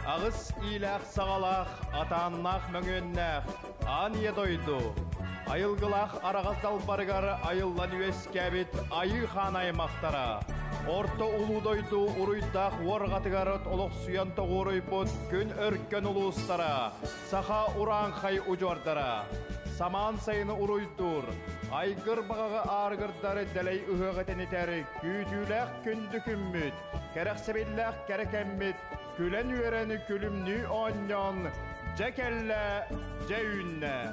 Ağız ilaq sağalaq, atanlaq möngönnaq, aniye doydu. Ayılgılaq arağazdal bargar ayıllan üeskebit ayı xanay maqtara. Orta ulu doydu uruydaq wargatıgarıt oluq suyan toğuruyput gün örkken ulustara. Saha uran xay ucordara. Saman sayını uruydur. Aygır bağağı ağırgırdarı deley ühöğeten iteri. Güdülaq kündü kümmüt. Kereksebillaq kerekemmit. Külen üereni külümnü onyon. Cekelle ceünne.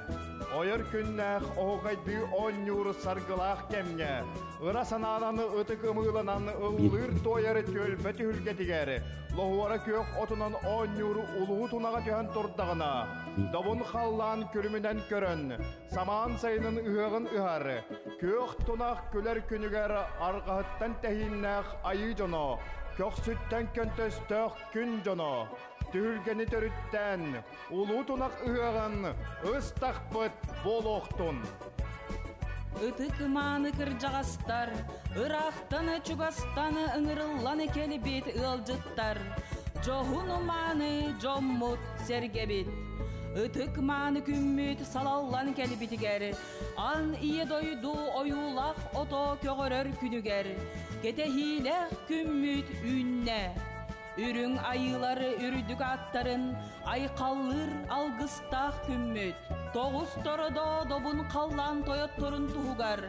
Oyur künnaq oğaydı on yuru sargılaq kemge. Irasan ananı ıtık ımılananı ılır toyarı tölpeti hülgetigeri. Lohuvara kök otunan on yuru uluğu tunağa tühen turdağına. Dobun xallan külümünden körön. Saman sayının ıhığın ıharı. Kök tunaq küler künüger arqahıttan tehinnaq ayı jono. Kök sütten köntöstök gün jono. Tühülgeni törütten, ulu tunak ıhığın, ıstaqpıt boloqtun. Itık manı kırcağastar, ıraqtanı çugastanı ıngırıllanı kelibit ılcıttar. Johunu manı jommut sergebit. Itık manı kümmüt salallan kelibitiger. An iye doydu oyulaq oto kögörör günüger. Gete hileh kümmüt ünne. Ürün ayıları ürdük attarın, ay kallır algıstaq kümmüt. Toğuz torodo dobun kallan toyottorun tuğugar.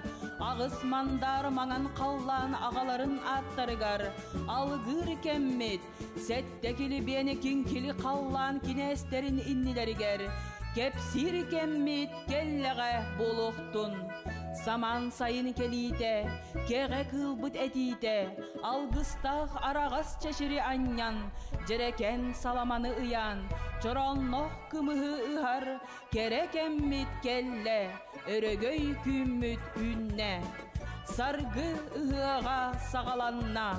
Ağız mandar manan kallan ağaların attarıgar. Algır kemmit, settekili beni kinkili kallan kinesterin innileriger. Kepsir kemmit kelleğe boluqtun. Saman sayın kelite, kege kılbıt etite, algıstaq arağız çeşiri anyan, cereken salamanı ıyan, çoronnoq kımıhı ıhar, kerekemmit kelle, örögöy kümmüt ünne, sargı ıhığa sağalanna,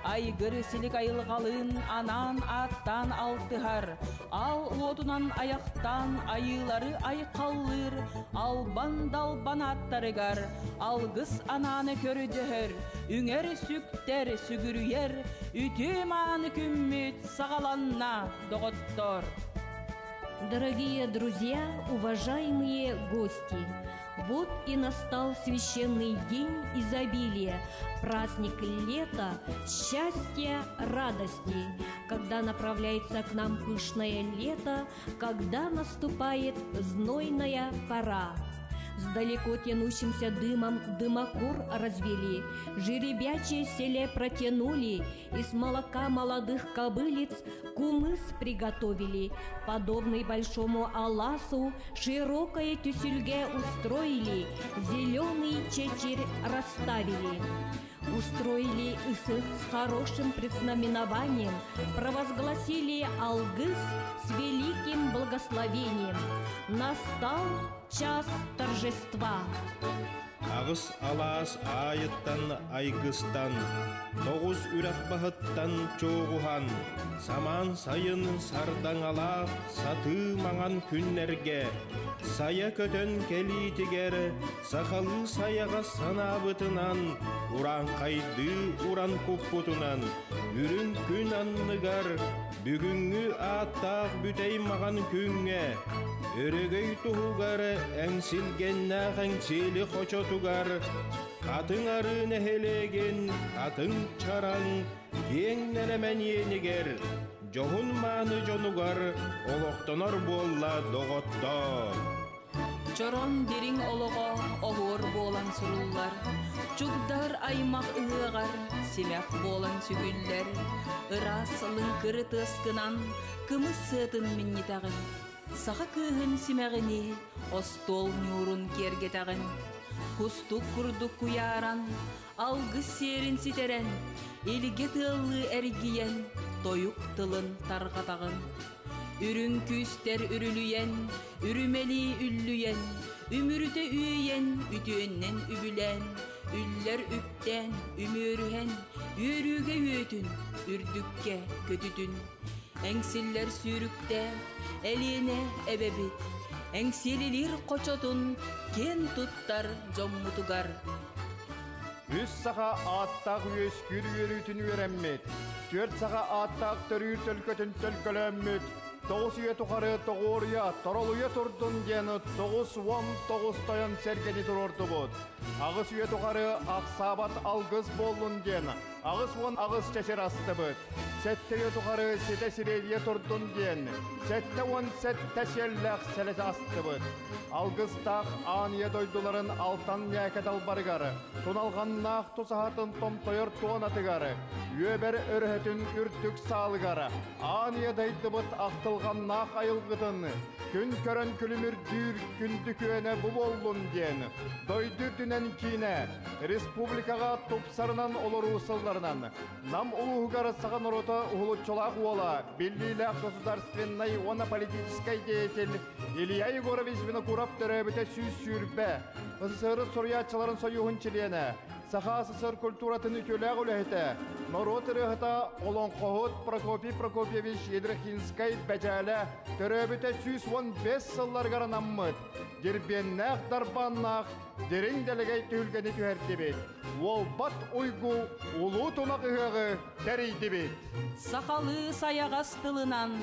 aygır silik ayılgalın anan attan altıhar, al otunan ayaktan ayıları ay kallır, alban dalban attarıgar, algıs ananı körü cöhör, ünger sükter sügürüyer, ütüm anı kümmüt sağalanna doğuttor. Дорогие друзья, уважаемые гости! Вот и настал священный день изобилия, праздник лета, счастья, радости, когда направляется к нам пышное лето, когда наступает знойная пора. С далеко тянущимся дымом дымокур развели, жеребячее селе протянули, из молока молодых кобылиц кумыс приготовили, подобный большому аласу широкое тюсюльге устроили, зеленый чечерь расставили. Устроили их с хорошим предзнаменованием, провозгласили алгыс с великим благословением. Настал час торжества. Ağız alas ayıttan aygıstan, toğuz ürek bahıttan çoğuhan, saman sayın sardan ala satı mağan günlerge, saya kötön kelitiger, sakalı sayaga sanabıtınan, uran kaydı uran kupputunan, ürün gün anlıgar, bugüngü attaq bütey mağan günge, örögöy tuğugar, ensilgenne engsili xoçotugar, katın arı nehelegen, katın çaran, yenlenemen yeniger, johun manı jonugar, oloqtonor bolla doğottor. Çoron derin oloğa oğur bolan surullar, çugdar aymaq ığıgar, simek bolan sügüller, ırasılın kırı tıskınan, kımız sığtın minnitağın, sağa kığın simeğini, ostol nurun kergetağın, kustuk kurduk kuyaran, algı serin siteren, ilge tığlı ergiyen, toyuk tılın targatağın, ürün küster ürülüyen, ürümeli üllüyen, ümürüte üyen, ütüğünden übülen, üller üpten, ümürühen, yürüge yötün, ürdükke kötütün, engsiller sürükte, eline ebebit, engsililir koçotun, ken tuttar jommutugar. Үс саха аттақ өскүр өрүтін өреммет. 4 саха аттақ төрүр төлкөтін төлкөлөммет. 9 үйе тұқары тұғырия, тұрылуе тұрдың дені 9-10-9 тойын сәргені тұрорды бұд. Ағыз үйе тұқары ақсабат алғыз болын дені, ағыз 10 ағыз чәшер асты бұд. Сәтті үйе тұқары сеті сирелие тұрдың дені, сәтті 10 сәтті сәлләқ сәлесі асты бұд. Алғыздақ ание дойдыларын алтан нәкет албарғары, тұналғаннақ тұсағатын томтойыр туанатығары, өбер өрхетін үртік салығары, ание дайды бұд ақтылғаннақ айылғыдын, күн көрін күлімір дүйр күнді көне бұл болын ден. Дойды дүнен кейіне, республикаға топсарынан олар ұсылдарынан, нам ұлығығары саған ұруты ұлычылақ ола, беллилі государственной оны политической деятель Илья Егорович Винокуров төрөбіте сүйбе. Сыры сурьячыларын союғын чилене. Саха сыр культуратын үтөләг үләхеті. Народ рыхыта олон қоғыт Прокопий Прокопьевич Едрахинскай бәжәлі төрөбіте 15 сылларғары наммыд. Дербеннәқ дарбаннақ дерін дәлігей түлгені түхәрдебет. Ол бат ойгу ұлу тонақ ұғығы дәрейдебет. Сақалы саяғастылынан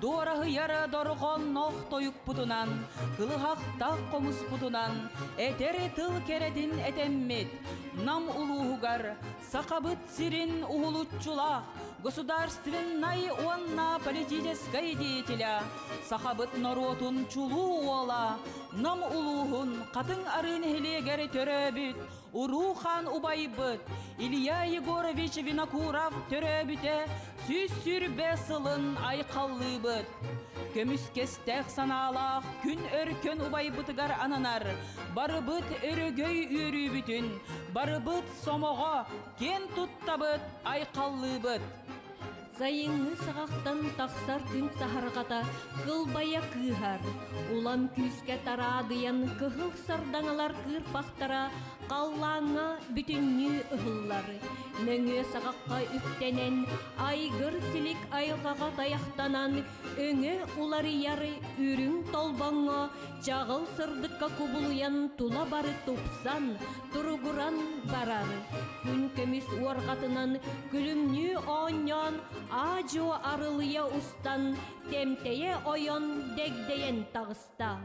Дорағы яры дорған ноқ тойық бұтынан, қылғақтақ қомыс бұтынан, әтері тыл керетін әтеммет. Нам ұлығығар, сақабыт сирин ұғылытчулақ, государственной уанна политической деятеля, сақабыт народун чулу ола, нам ұлығын қатын арын хелегері төрөбіт, Урухан убайбыт, Илья Егорович Винокуров төрөбіте, сүрбе сылын айқаллыбыт. Көміс кестек саналақ, күн өркөн убайбытыгар ананар, барыбыт өрігөй үрі бүтін, барыбыт сомоға, кен туттабыт айқаллыбыт. Сайыңы сағақтан тақсар күн сахарғата қылбая күйхар. Улам күйске тарадыян кығыл сардаңалар кырпақтара қаллаңа бүтінні ұғыллары. Мөңе сағаққа үктенен айгыр сілік айылғаға таяқтанан өңе улары яры үрің толбаңа жағыл сырдыққа кубулуян тула бары тупсан тұруғыран барары. Күн көміс уарғатынан күлімні оңян Ажо арылыя устан, темтeye ойон дегдейен тағыста.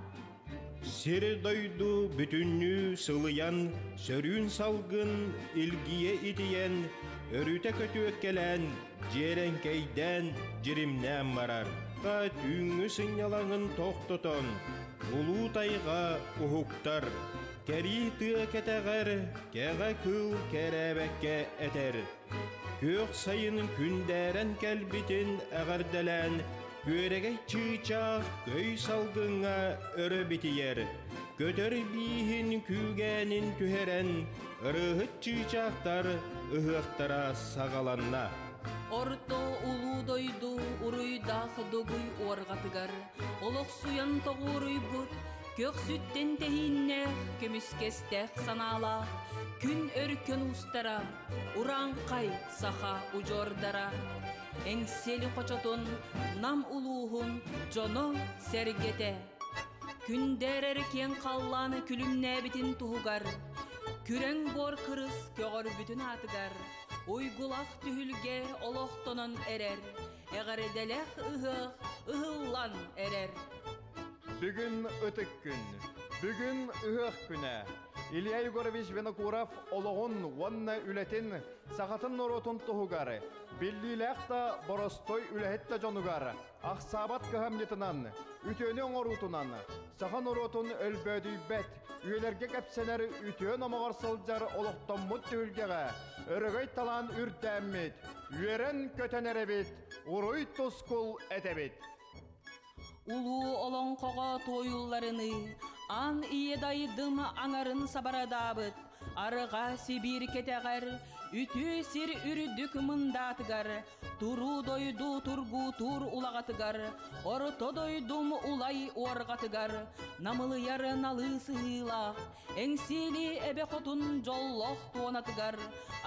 Сері дойду бүтінні сылыян, сөрін салғын илгие итиен, өріте көті өккелен, жерен кейден, жерімнен марар. Қа түйіңі сыңялаңын тоқтотон, ұлу тайға ұхуқтар, кәрі тұя кетәғір, кәға күл кәрәбәкке әтер. Көк сайын күндәрен кәлбітін әғардәлән, көрегей чычақ көй салғыңа өрі бітиер. Көтір бейхін күгәнін түхерен, ұрығыт чычақтар ұғықтара сағаланна. Орто улу дойду уруйдақ дұғый орғатығар, олық суян тоғырый бұд, көк сүттен тәйінне көміс кестек санала. Күн өркөн устара, уранқай саха ужордара. Эңсели қочотун, нам улуғын жоно сәргете. Күндер әркен қалланы күлімне бітін туғығар. Күрен бор қырыс көгір бүтін атығар. Ойгулақ түхілге олықтонын әрер. Әғаределек ұғылан әрер. Бүгін өтік күн, бүгін ұғық күні. Илья Егорович Винокуров олығын онна үлетін сағатын нұротын тұғығары. Беллиләқта боростой үләхетті жонығары. Ақсабат көхамнетінан, үтөне оңырутынан, сахан нұротын өлбөді бәт, үйелерге кәпсенер үтөн омағар сылжар олықтан мұт түгілгеға, өрігай талан үрдәммет, үйерен көтенеребет, ұруй тұскул әтебет. Улу олон қоға тойылларыны, ан иедайдым аңарын сабарадабыт, арыға Сибир кетеғар, үті сир үрдік мұндатығар, туру дойду тургу тур улағатығар, орто дойдум улай орғатығар, намылы яры налы сығылақ, әңсели әбе қотын жоллоқ туанатығар,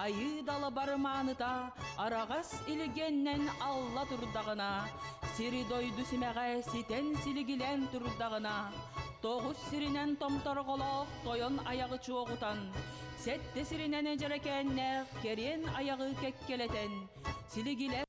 айы далы барманыта, арағас илгеннен алла тұрдағына, сири дойду симәғә ситен силигилен тұрдағына, тоғыз сиринен томторғолоқ тойон аяғы чоғутан, Сет тесиринен жаракеннер керен аяғы кеккелетен. Силигилер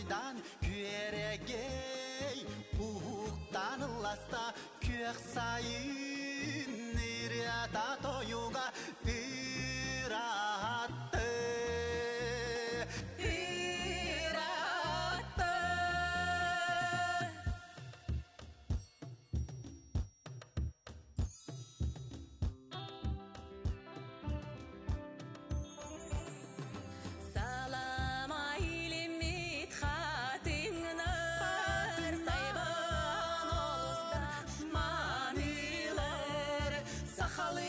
Куйдан күерегей Уықтан ласта Көк сайын Ирята тойуға Иратты Сахалы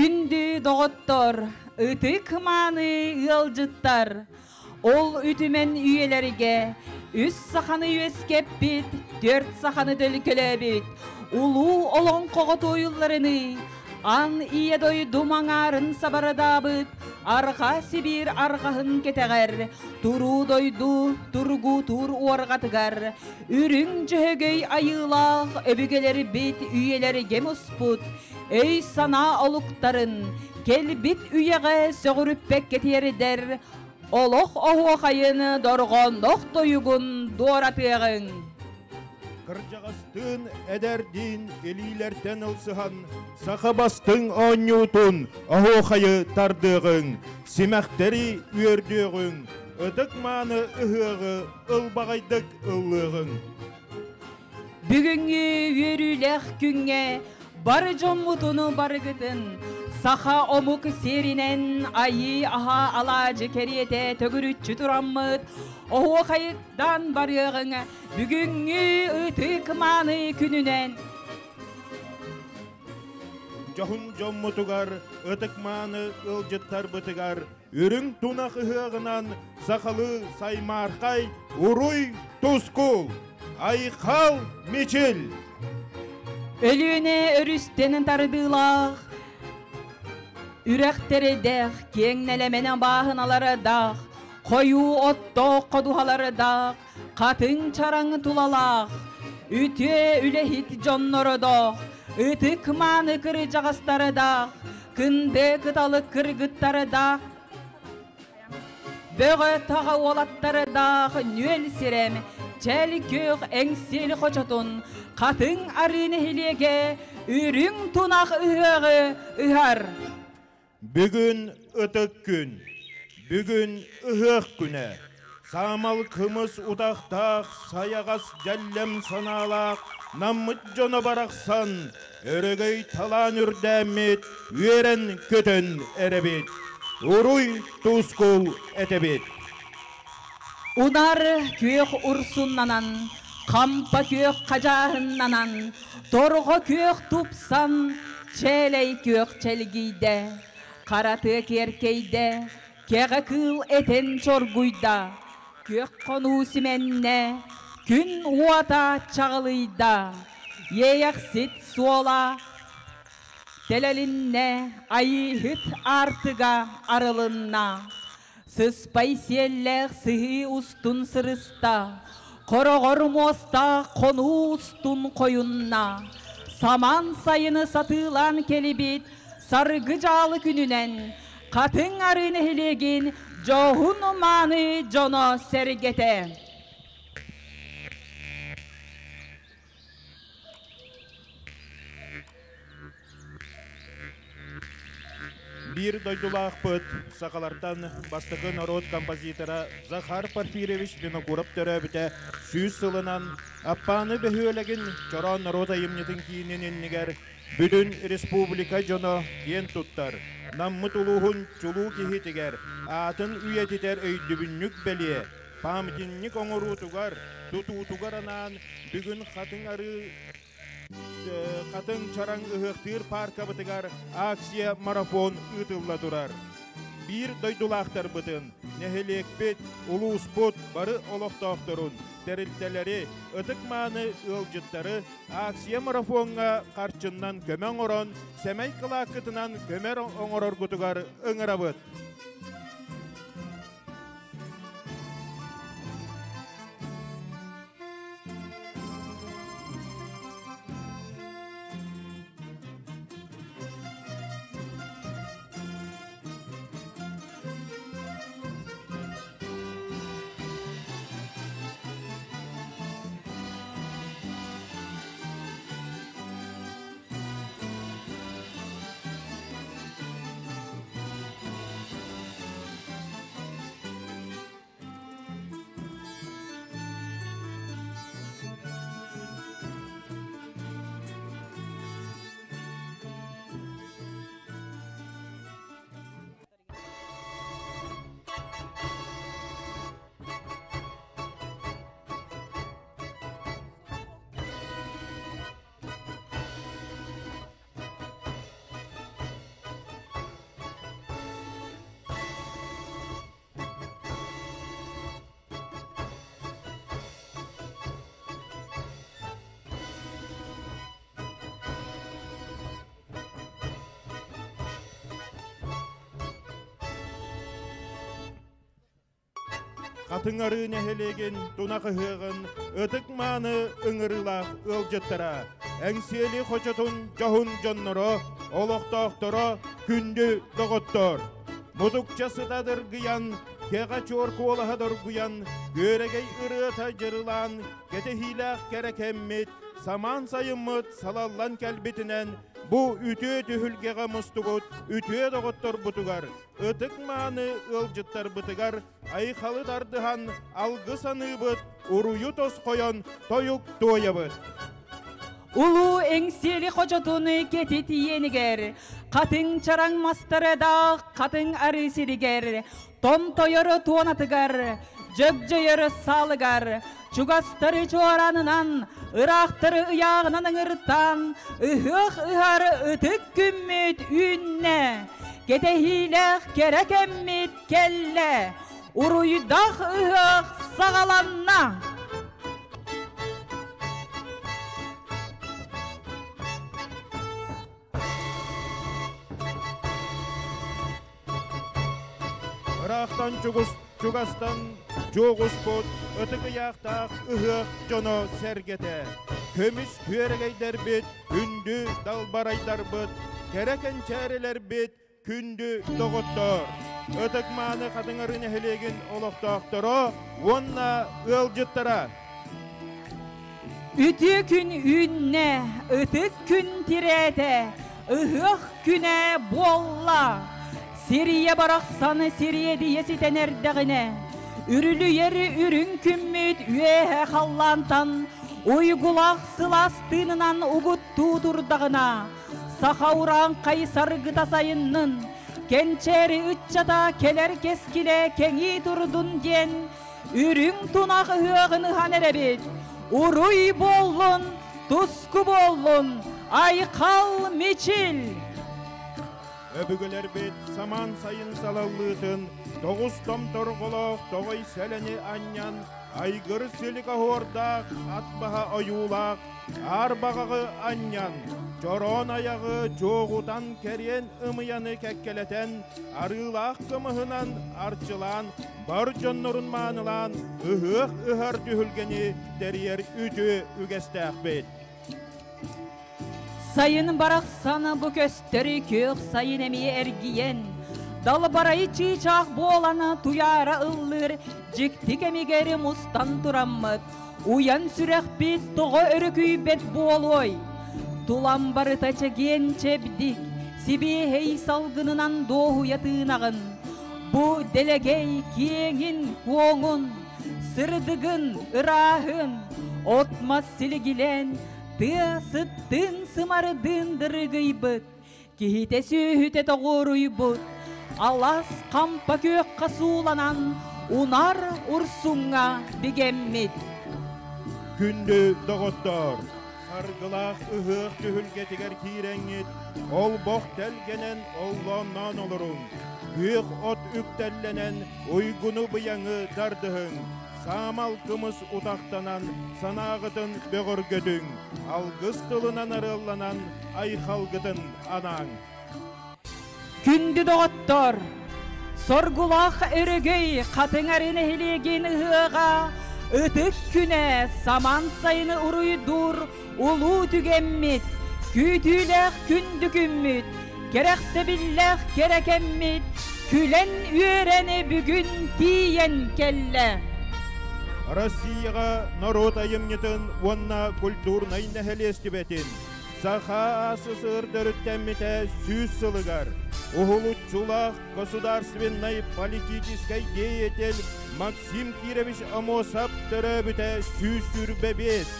Күнді доғыттор, ытык маны ылжыттар. Ол үтімен үйелерге, үс сақаны үйескеп бит, 4 сақаны дөлкөлебит. Улу олон қоғыт ойыларыны, ан ие дойду маңарын сабарадабыт. Арға Сибир арғағын кетегер, туру дойду, тургу тур уарғатыгар. Үрің жөгөй айылақ, өбігелері бит, үйелері гем ұспут. Өй сана олуқтарын, келбит үйеге сөғіріппек кетердер. Олық оғайыны дорғандық дойуғын доратығын. Кыржағастын әдәрдін елилерден ылсыған, сақабастың оңютын оғайы тардығын, семәқтері үйердіғын, ұдық маны ұғығы, ұлбағайдық ұлығын. Бүгінгі өріләқ күнге, бары жоммутуну барыгытын, саха омук серинен айы аха алажы керете төгүрүтчү тураммыт. Оу қайыттан барығың бүгінгі ұтық маны күнінен. Жохун жоммутугар, ұтық маны ылжыттар бұтыгар, үрің тунақ ұғығынан сақалы саймарқай, ұруй тұскул, айқал мечіл. Өлüne örüstenen tarıdılaq, Ürəqteri dəq, kengnelemenen bağınaları daq, Koyu otto koduhaları daq, Katın çarangı tulalaq, Üte ülehit jonnoru daq, Itık manı kırıcağızları daq, Kındı kıtalık kırgıtları daq, Böğü tağı olatları daq, Nüel sirem, Çel kök engseli koçotun, Katın arını hilege, ürün tunaq ıhığı ıhar. Bugün ıtık gün, bugün ıhık güne. Samal kımız udaqtaq, sayağas jallem sanalaq, Nammıt jona baraqsan, örögey talan ürdämit, üeren kötön erebit. Uruy tuskul etebit. Unar kök ursunnanan, Kampa kök kacahınnanan, Torgo kök tupsan, Çeley kök çelgiyde, Karatık erkeyde, Keğe kıl eten çorguyda, Kök konu simenne, Gün uata çağılıyda, Yeyak sit suola, Telelinne, Ayı hıt artıga arılınna, Sıspay siyellek sıhı ustun sırısta, Korogor mosta konu ustun koyunna, Saman sayını satılan kelibit, Sargıcalı gününen, Katın arını hilegin, Johun manı jono sergete. Bir doydulaq pıt, saqalardan bastıqı narod kompozitora Захар Порфирьевич Винокуров töröbüte süz sılınan appanı behölegin çoran narod ayımnetin kiyinin niger bütün respublika jono yen tuttar. Nammut uluğun çuluğu kihitiger, atın üyetiter öydübünlük beliye, pamitinlik oŋorutugar, tututugar anan bugün katın arı Katın çarang ıhıqtır parka bıtıgar aksiya marafon ıtılla durar. Bir doydulaqtar bıtın, nehelek bit, ulus bут barı oloqtaqtırın, terilteleri, ıtık manı ılcıtları aksiya marafonga qarçından kömen oran, semey kılakıtından kömer oŋoror gutugar ıngıra bıt. Қатыңары нәхелеген тунақы хығын, ұтық маны ұңырылақ ұлжыттыра. Әңсели қочытын жоғын жонныры, олықтақтыры күнді доғыттыр. Мұдықчасыдадыр ғиян, кеға чорку олағаdır ғиян, көрегей ұрыта жырылан, кете хилақ керекеммет, саман сайымыт салаллан кәлбетінен, bu ütü tühülgeğe mustugut, ütü doğuttur butugar. Itık mağını ılcıttar butugar, ayıkalı dardıhan, algı sanıbıt, uruyu toz koyan, toyuk doyabıt. Ulu engseli kocatunu ketit yeniger, katın çarang mastarada, katın arısiriger, tom toyoru tuonatıgar, jögjöyoru salıgar, çugastarı çoğranınan, ıraqtırı ıyağынан ırtan, ıhıq ıharı ıtık gümmüt ünne, ketehilek kerekemmit kelle, uruyudak ıhıq sağalanna. Iraqtan çugastan çoğus bot, ıtık ıyaqtaq ıhıq jono sergete. Kömüs küeregeyder bit, kündü dalbarayдар bit, kereken çäreler bit, kündü doğuttor. Ötök mağını kadınarını helegin oloqtaqtara, onna ılcıttara. Ütü gün ünne, ıtık gün tirete, ıhıq güne bolla. Siriye baraksanı Siriye diyesi tenerdeğine, ürülü yeri ürün kümmüt üyehe hallantan, uygulaq sılastığından ugut tuğdurdağına, Saxauran Kaysar gıtasayının, kençeri ütçata keler keskile kengi durdun diyen, ürün tunak hığını hanerebit, uruy bollun, tusku bollun, aykal miçil. Öbügeler bit saman sayın salallıtın, Doğuz tom torgoloq, doğuy seleni anyan, aygır silik ahordaq, atbaha ayulaq, arbağağı anyan, çoron ayağı çoğutan keryen ımıyanı kekkeleten, arılaq kımıhınan arçılan, bar jonnurun manılan, ıhıq ıhar tühülgeni deriyer ütü ügestaq bit. Sayın baraksanı bu kösteri kök sayın emiye ergiyen, dal barayı çiçak boğlanı tuyara ıllır, ciktik emigeri mustan turammıt, uyan sürek bit toğu örüküy bet boğloy. Tulam barıta çegen çebdik, sibi hey salgınınan doğu yatığınağın, bu delegey kiyengin koğun, sırdıgın ırahın, otmaz siligilen, tı sıttın sımarıdın dırgıybıt, kihite sühüte toğuruybut, alas kampa kök kasulanan, unar ursunga bigemmit. Kündü doğuttor, sargılaq ıhıq tühülgetiger kirengit, ol boq telgenen ollonnan olurun, büyük ot üktellenen uygunu bıyanı dardıhın, samal kımız utaqtanan sanağıdın böğür gödün, algız tılınan arıllanan ayxalgıdın anan. Kündü doğuttor, sorgulaq örügöy katınarını helegin ıhığa, Itık küne saman sayını uruydur, ulu tügemmit, kütülek kündü kümmüt, gerekse billek gerekemmit, külen üöreni bugün diyen kelle. Россияға народ айымнетін, онна культурнай нәхелестібетін, саха асысыр дөріттәмміте сүз сылыгар, ухулутчулах государственной политической деятель Максим Кирович Амосап төрөбіте сүз сүрбебет.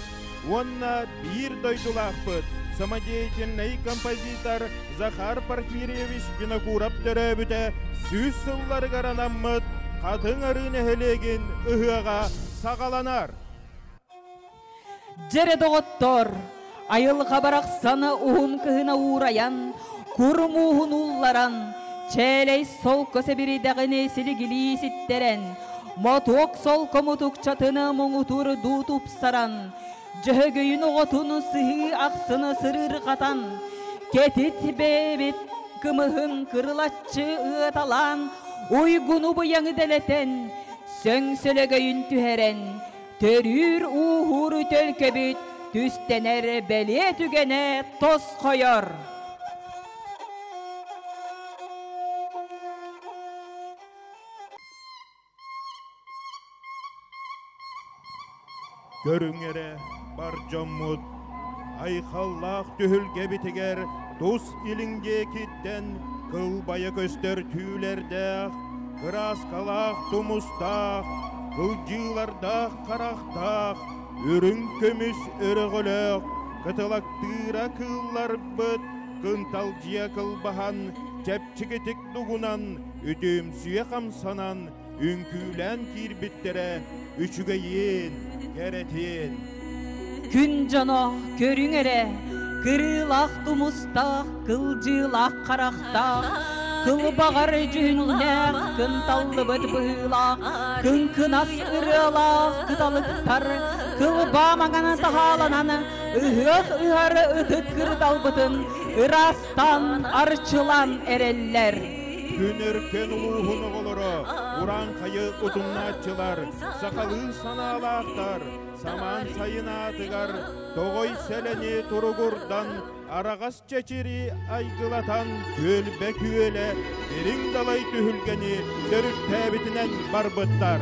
Онна bir дойдулақ бұд, самодеятельный композитор Захар Порфирьевич Винокуров төрөбіте сүз сыллары гаранаммыд, Қатың арыны хелеген ұхыға сағаланар. Жере доғыттор, айылға барақсаны ұхын кыхына ураян, курым ұхын ұлларан, чәлей сол көсе біридағыны сілігілі сіттерен, мотуок сол комутук чатыны мұңутуры дутуп саран, жөгөйін оғытыны сыхы ақсыны сырыр қатан, кетит бебет кымыхын кырылатчы ыталан, Uygunu bıyangı deleten, Söngsölögöйүн tüheren, törür uhur tölköbüt, tüstener bele tügene toz koyor. Görüngere bar jommut, ayxallaq tühülge bitiger, dus ilinge kitten, kılbaya göster tüylerdağ, kıraskalaq tumustağ, kılcılardağ karaqtağ, ürün kömüs örügülöq, kıtılaktıra kıllar bıt, kıntalcıya kılbahan, çepçikitik dugunan, ütüm süye kamsanan, ünkülen kirbittere, üçüge yiyin, keretin. Gün cano görüngere, kırılaq tumustağ, kılcılaq karaqtağ, kılbağar cühünlek, kıntallı bıt bığılaq, kınkınas ırılaq, kıtalıktar, kılbağmağana tahalanan, ıhık ıharı ıtık kırdal bıtın, ırastan arçılan ereller. Gün erken uğunu oluru, uran kayı utunnaçılar, sakalı sanalaqtar, saman sayına atıgar, toğoy seleni turugurdan, arağas çeçiri aygılatan, kölbe küele, derin dalay tühülgeni, dörük tebitinen barbıttar.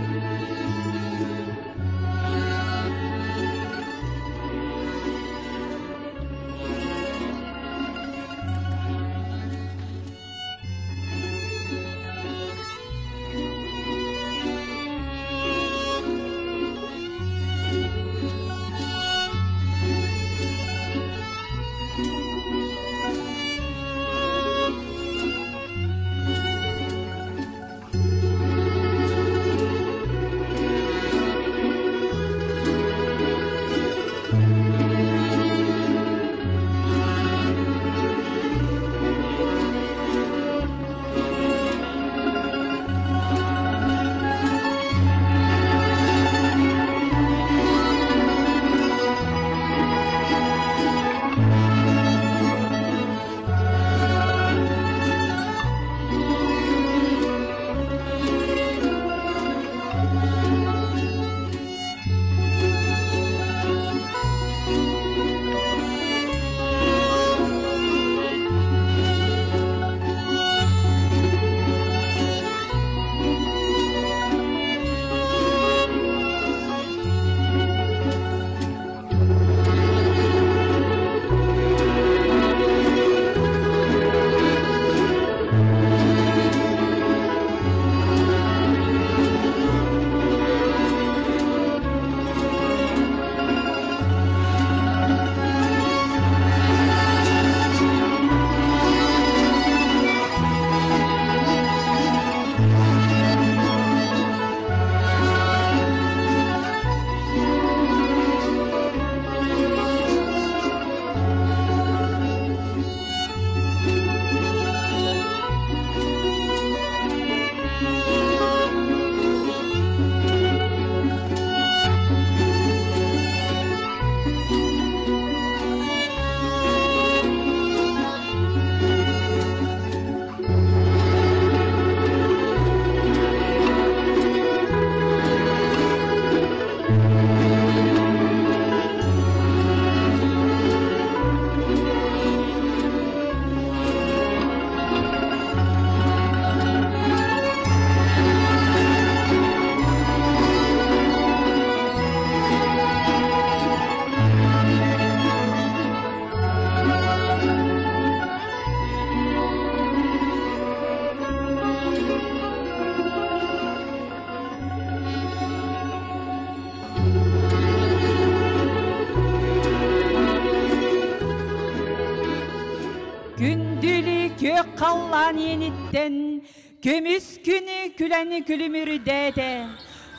kallan yenitten, kömüs günü külen külümürdede,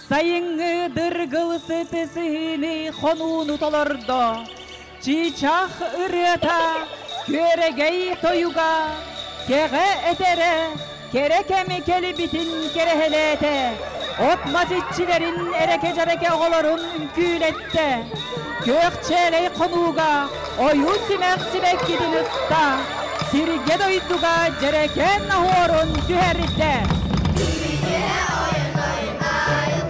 sayıngı dırgılısı tısını konunu tolordo, çiçak ırıta, köregey toyuga, kege etere, kerekemi kelibitin kerehelete, otmaz iççilerin ereke careke oğulorun küylette, gökçeley konuga, oyu simek simek gidin ısta, sirge doyduga cereken nahorun tüherite. Sirge oyun oyun ayıl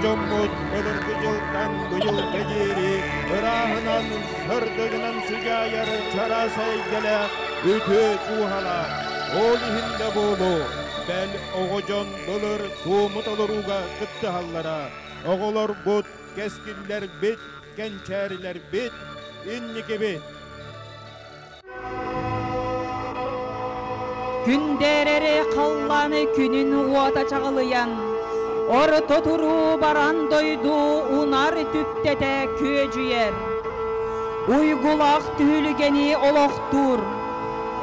жоммут былыргы жылдан быйыл кедери ырахынан сырдыгынан сыгайар чара сайгеле үтө чухала ол ихинде болу бәл оғожон былыр туумут олоруга кытты халлара оголор бут кескиллер бит кенчәрилер бит инники бит Күндерері қалланы күнін уата чағылыян, орто тұру баран дойду унар түптете көжүйер. Уйгулақ түлгені олоқтур,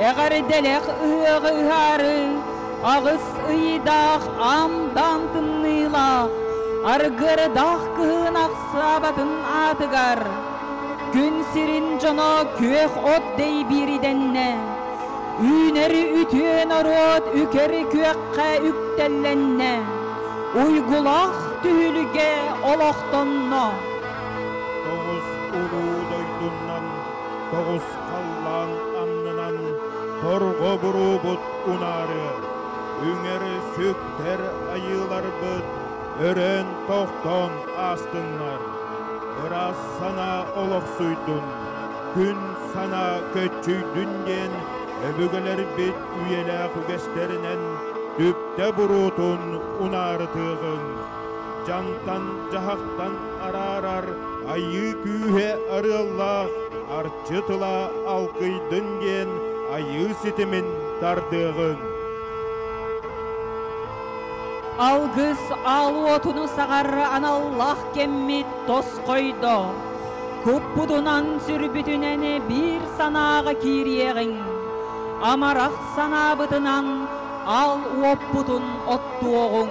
әғір делек ұғы ұғары, ағыс ұйдақ амдан тыннылақ, арғырдақ кығынақ сабатын атығар. Күн сирин жоно көк от дей біриденне, Үнері үтен арот үкері көкке үктелленне, Уйгулақ түлге олақтонно. Тоғыз ұлу дойдуннан, тоғыз қаллан амнынан, Торғы бұру бұт унары, Үңері сөктер айылар бұт, Өрен тоқтон астынлар. Ырас сана олық сұйдун, Күн сана көтчүйдүнден, Öbügeler bit üyele kügesterinden düpte burutun unartığın. Cantan cahaktan ararar ayı kühe arıllah arçıtıla alkıydın gen ayı sitimin tardığın. Algız al otunu sağarı anallah kemmit tos koydu. Kuppudunan sürbütüneni bir sanağa kiriyeğin. Amarak sanabıtınan al opputun ottuğun.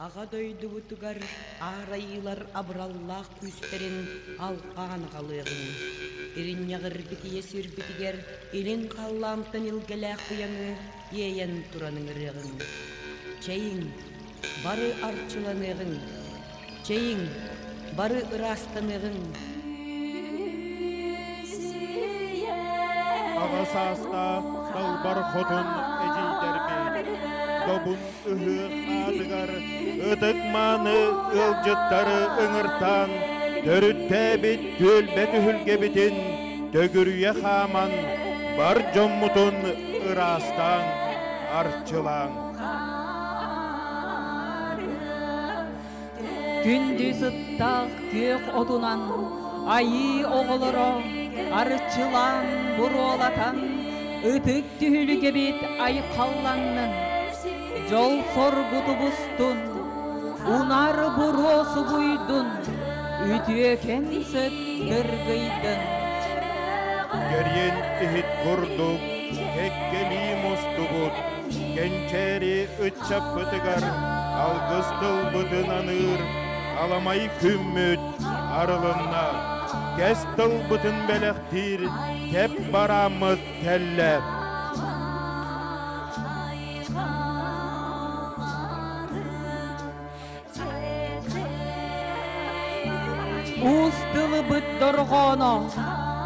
Аға дойды бұтығар арайылар абраллақ күстерін алқан қалығын. Иринняғыр бітие сүрбітігер илин қаллантын илгеләқ бұяңы ейен тұраның іріғын. Чейін бары арчыланығын, чейін бары ырастанығын. Аға саста салбар хотын әжейдербе. Добун үхі адығар, ұтық маны ылжыттары ұңыртан, төрітті бит төлбет үхілге бітін, төгірүйе хаман, бар жоммутун ырастан, арчылан. Күндіз ыттақ көк отунан, айы оғылыры, арчылан бұролатан, ұтық түхілге бит ай қалланның. Жол соргуту бустун, унар буросу буйдун, үтüöken sıttır gıydın. Geryen ihit kurduk, kekkeli mostubut, gençeri ıtçap bıtıgar, algıstıl bıdın anır, alamay kümmüt arılınna, kestıl bıtın belektir, kep baramıt tellep. Устылы быт дорғоно,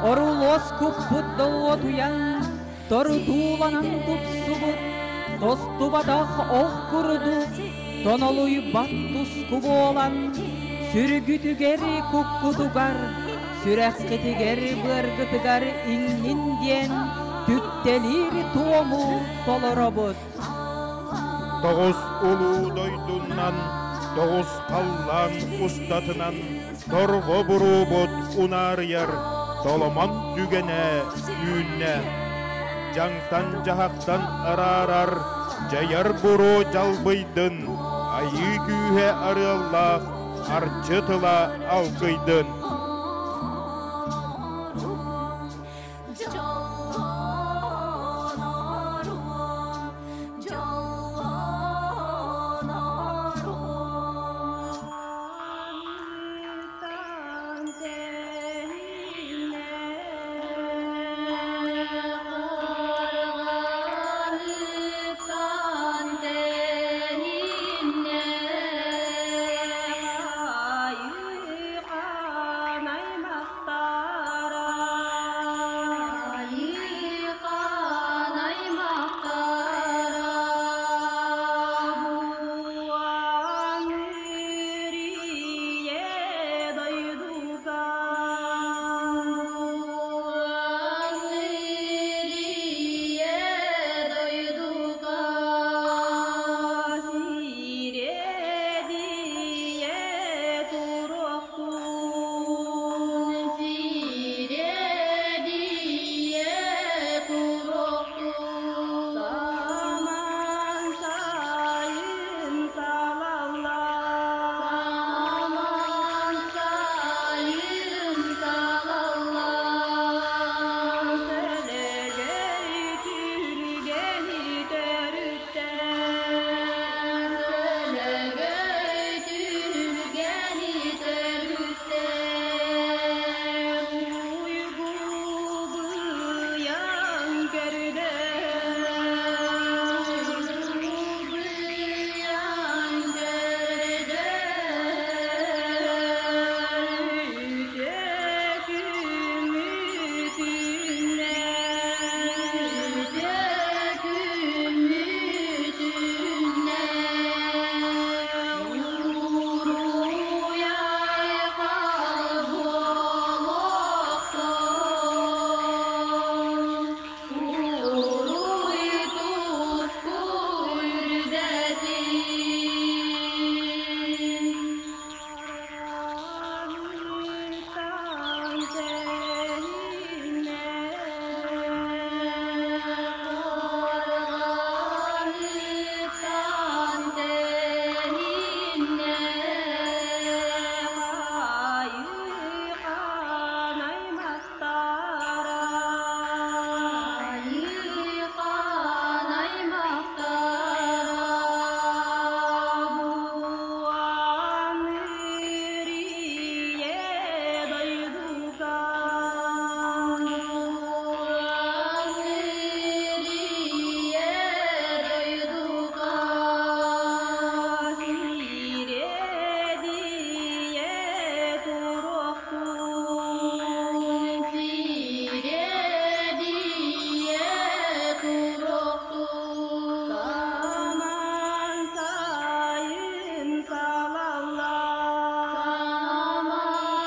орулос күп быт долотуян, торутуланан тупсу быт, тостубадах ох куруду, тонолуй бат туску болан, сүргүтүгер куккутугар, сүрәккетигер быргытыгар иннин диен, түттелир тому толоробут. Тоғыз улу дойдуннан, тоғыз қаллан ұстатынан, торго бурубут унарыяр, толоман дүгене үйінне. Жаңтан жахақтан арарар, жаяр буру жалбыйдын, айы күйе арыллах, арчытыла алқыйдын.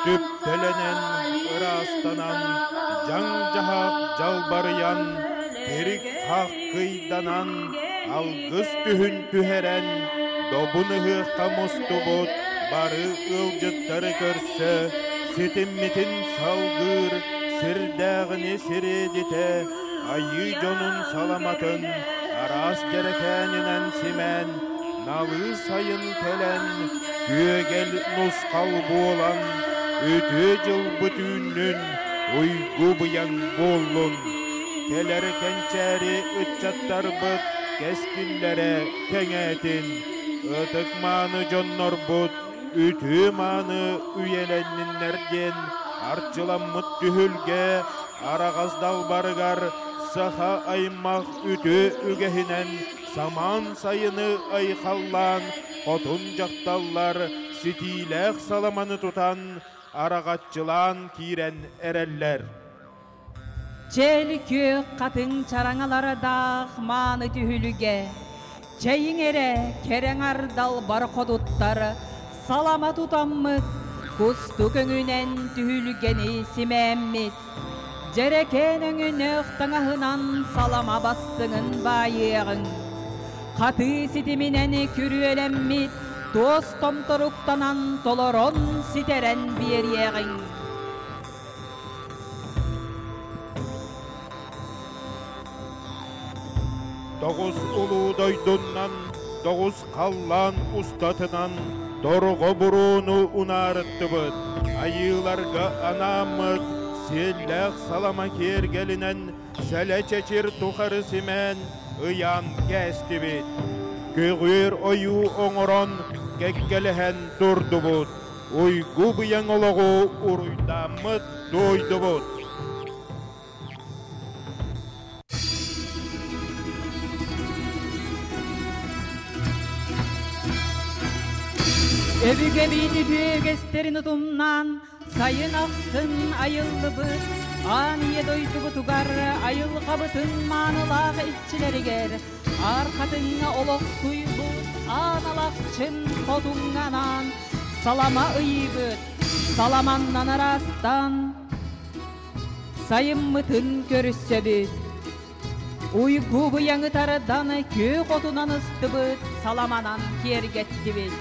Tüptelenen ırastanan, can cahak jalbarıyan, terik hakkıydanan, algız tühün tüheren, dobunıhı kamustubut, barı ılcıttarı körse, sitimmitin salgır, sirdağını siredite, ayı jonun salamatın, aras gerekeninen simen, nalı sayın telen, güegel nuskal boğulan, Ötü jıl bütünün uygu buyan bollun. Keler kençeri ıtçattar bıt keskillere teŋetin. Itıkmanı jonnor bud, ütü manı üyelenninlerden arçılamıt tühülge aragazdal bargar saha aymaq ütü ügehinen saman sayını aykallan kotun jaktallar sitileq salamanı tutan aragatçılan kiren ereller. Çelkü katın çaraŋalara dağ manı tühülüge çeyiŋere kereŋardal bar koduttar salama tutammıt kustu köŋünen tühülgeni simemmit jereken öŋüne ıhtaŋahınan salama bastıŋın bayığın katı sitiminen kürüelemmit toz tomtoruktanan toloron siteren bir yeğin. Doğuz ulu doydundan, doğuz kallan ustatınan, dorgo burunu unarıttı bıt. Ayılarga anamıt, sellek salama kergelinen, sele çeçir tukarı simen, ıyan kesti bit. Köğür oyu oŋoron, kekkelehen durdu but. Uygu bıyan ologu uruydamıt doydu but. Öbüge bini büyügesterin utumnan sayın aksın ayıllı bıt aniye doydu butugar ayıl kabıtın manılaq iççileri ger arkatına olok suy bıt analakçın kodunganan salama ıyı bıt salamandan arastan sayın mıtın körüsse bit uygu bıyanı tarıdan kö kotunan ıstı bıt salamanan kergetti bit.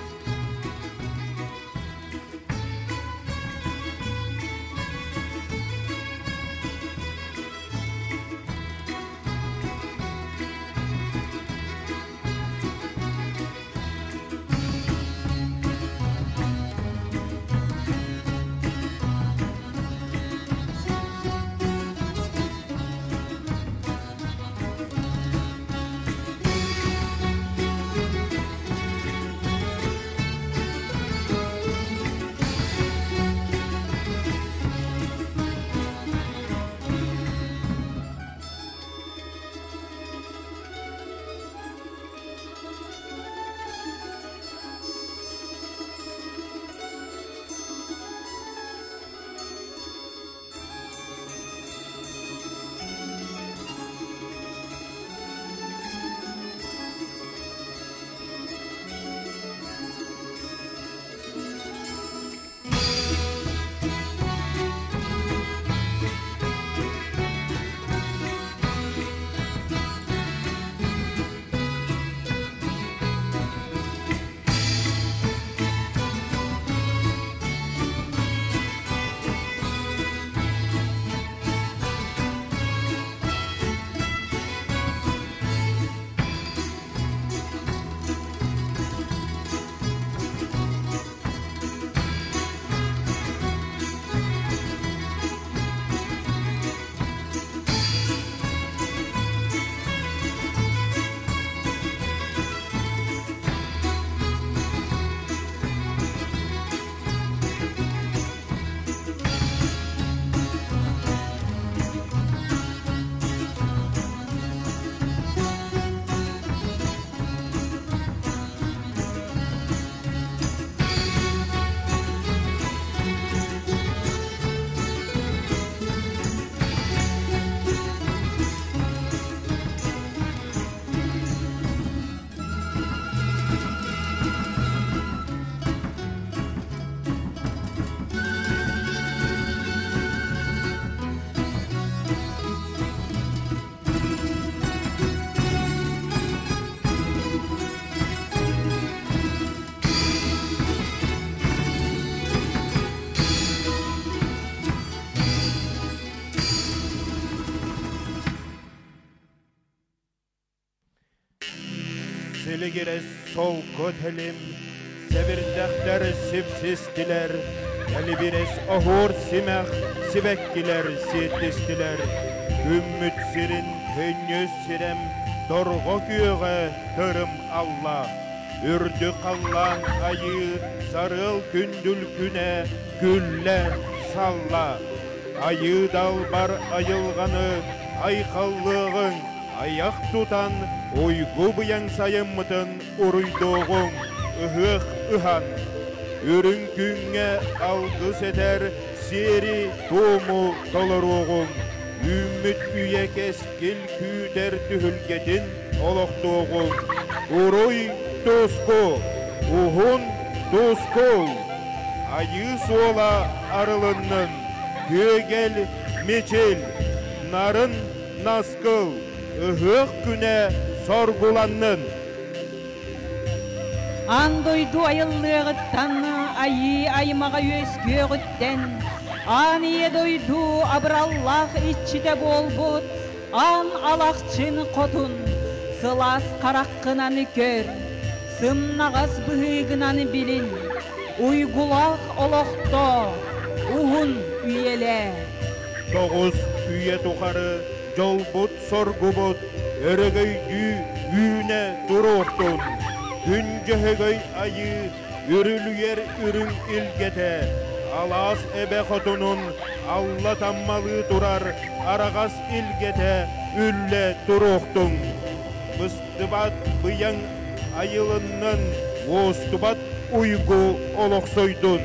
Siligire sol kötelim, sevirdekler sipsistiler, Eli bires ahur simeh sibekkiler siyettestiler. Ümmüt sirin hönyöz sirem dorgo küöge tırım Allah. Ürdü kallan ayı sarıl kündül küne gülle salla. Ayı dalbar ayılganı aykalığın ayak tutan uygu bıyan sayımıtın uruyduğun ıhık ıhan. Ürün günge algыс eder seri tuğmu dolaruğun. Ümmüt üye keskil küder tühülgetin oloktuğun. Uruy Tuzku, uhun tuzkul, ayı sola arılının, gögel meçil, narın naskıl, ıhık güne sorgulanın. Andoydu ayıllığıttan, ayı aymağa özgöğütten, aniye doydu abrallah içide bol but, an alakçın kotun, sılas karakkınanı kör. Sımnağız bıhıgınanı bilin, uygulak olokto, uhun üyele. Toğuz üye tukarı, jolbut sorgubut, örgöydü üne duruktun. Güncehegöy ayı, ürülüyer ürün ilgete, alas ebe kotunun, Allah tammalı durar, aragaz ilgete, ülle duruktun. Bıstıbat bıyan ayılının vostubat uygu oloksoydun.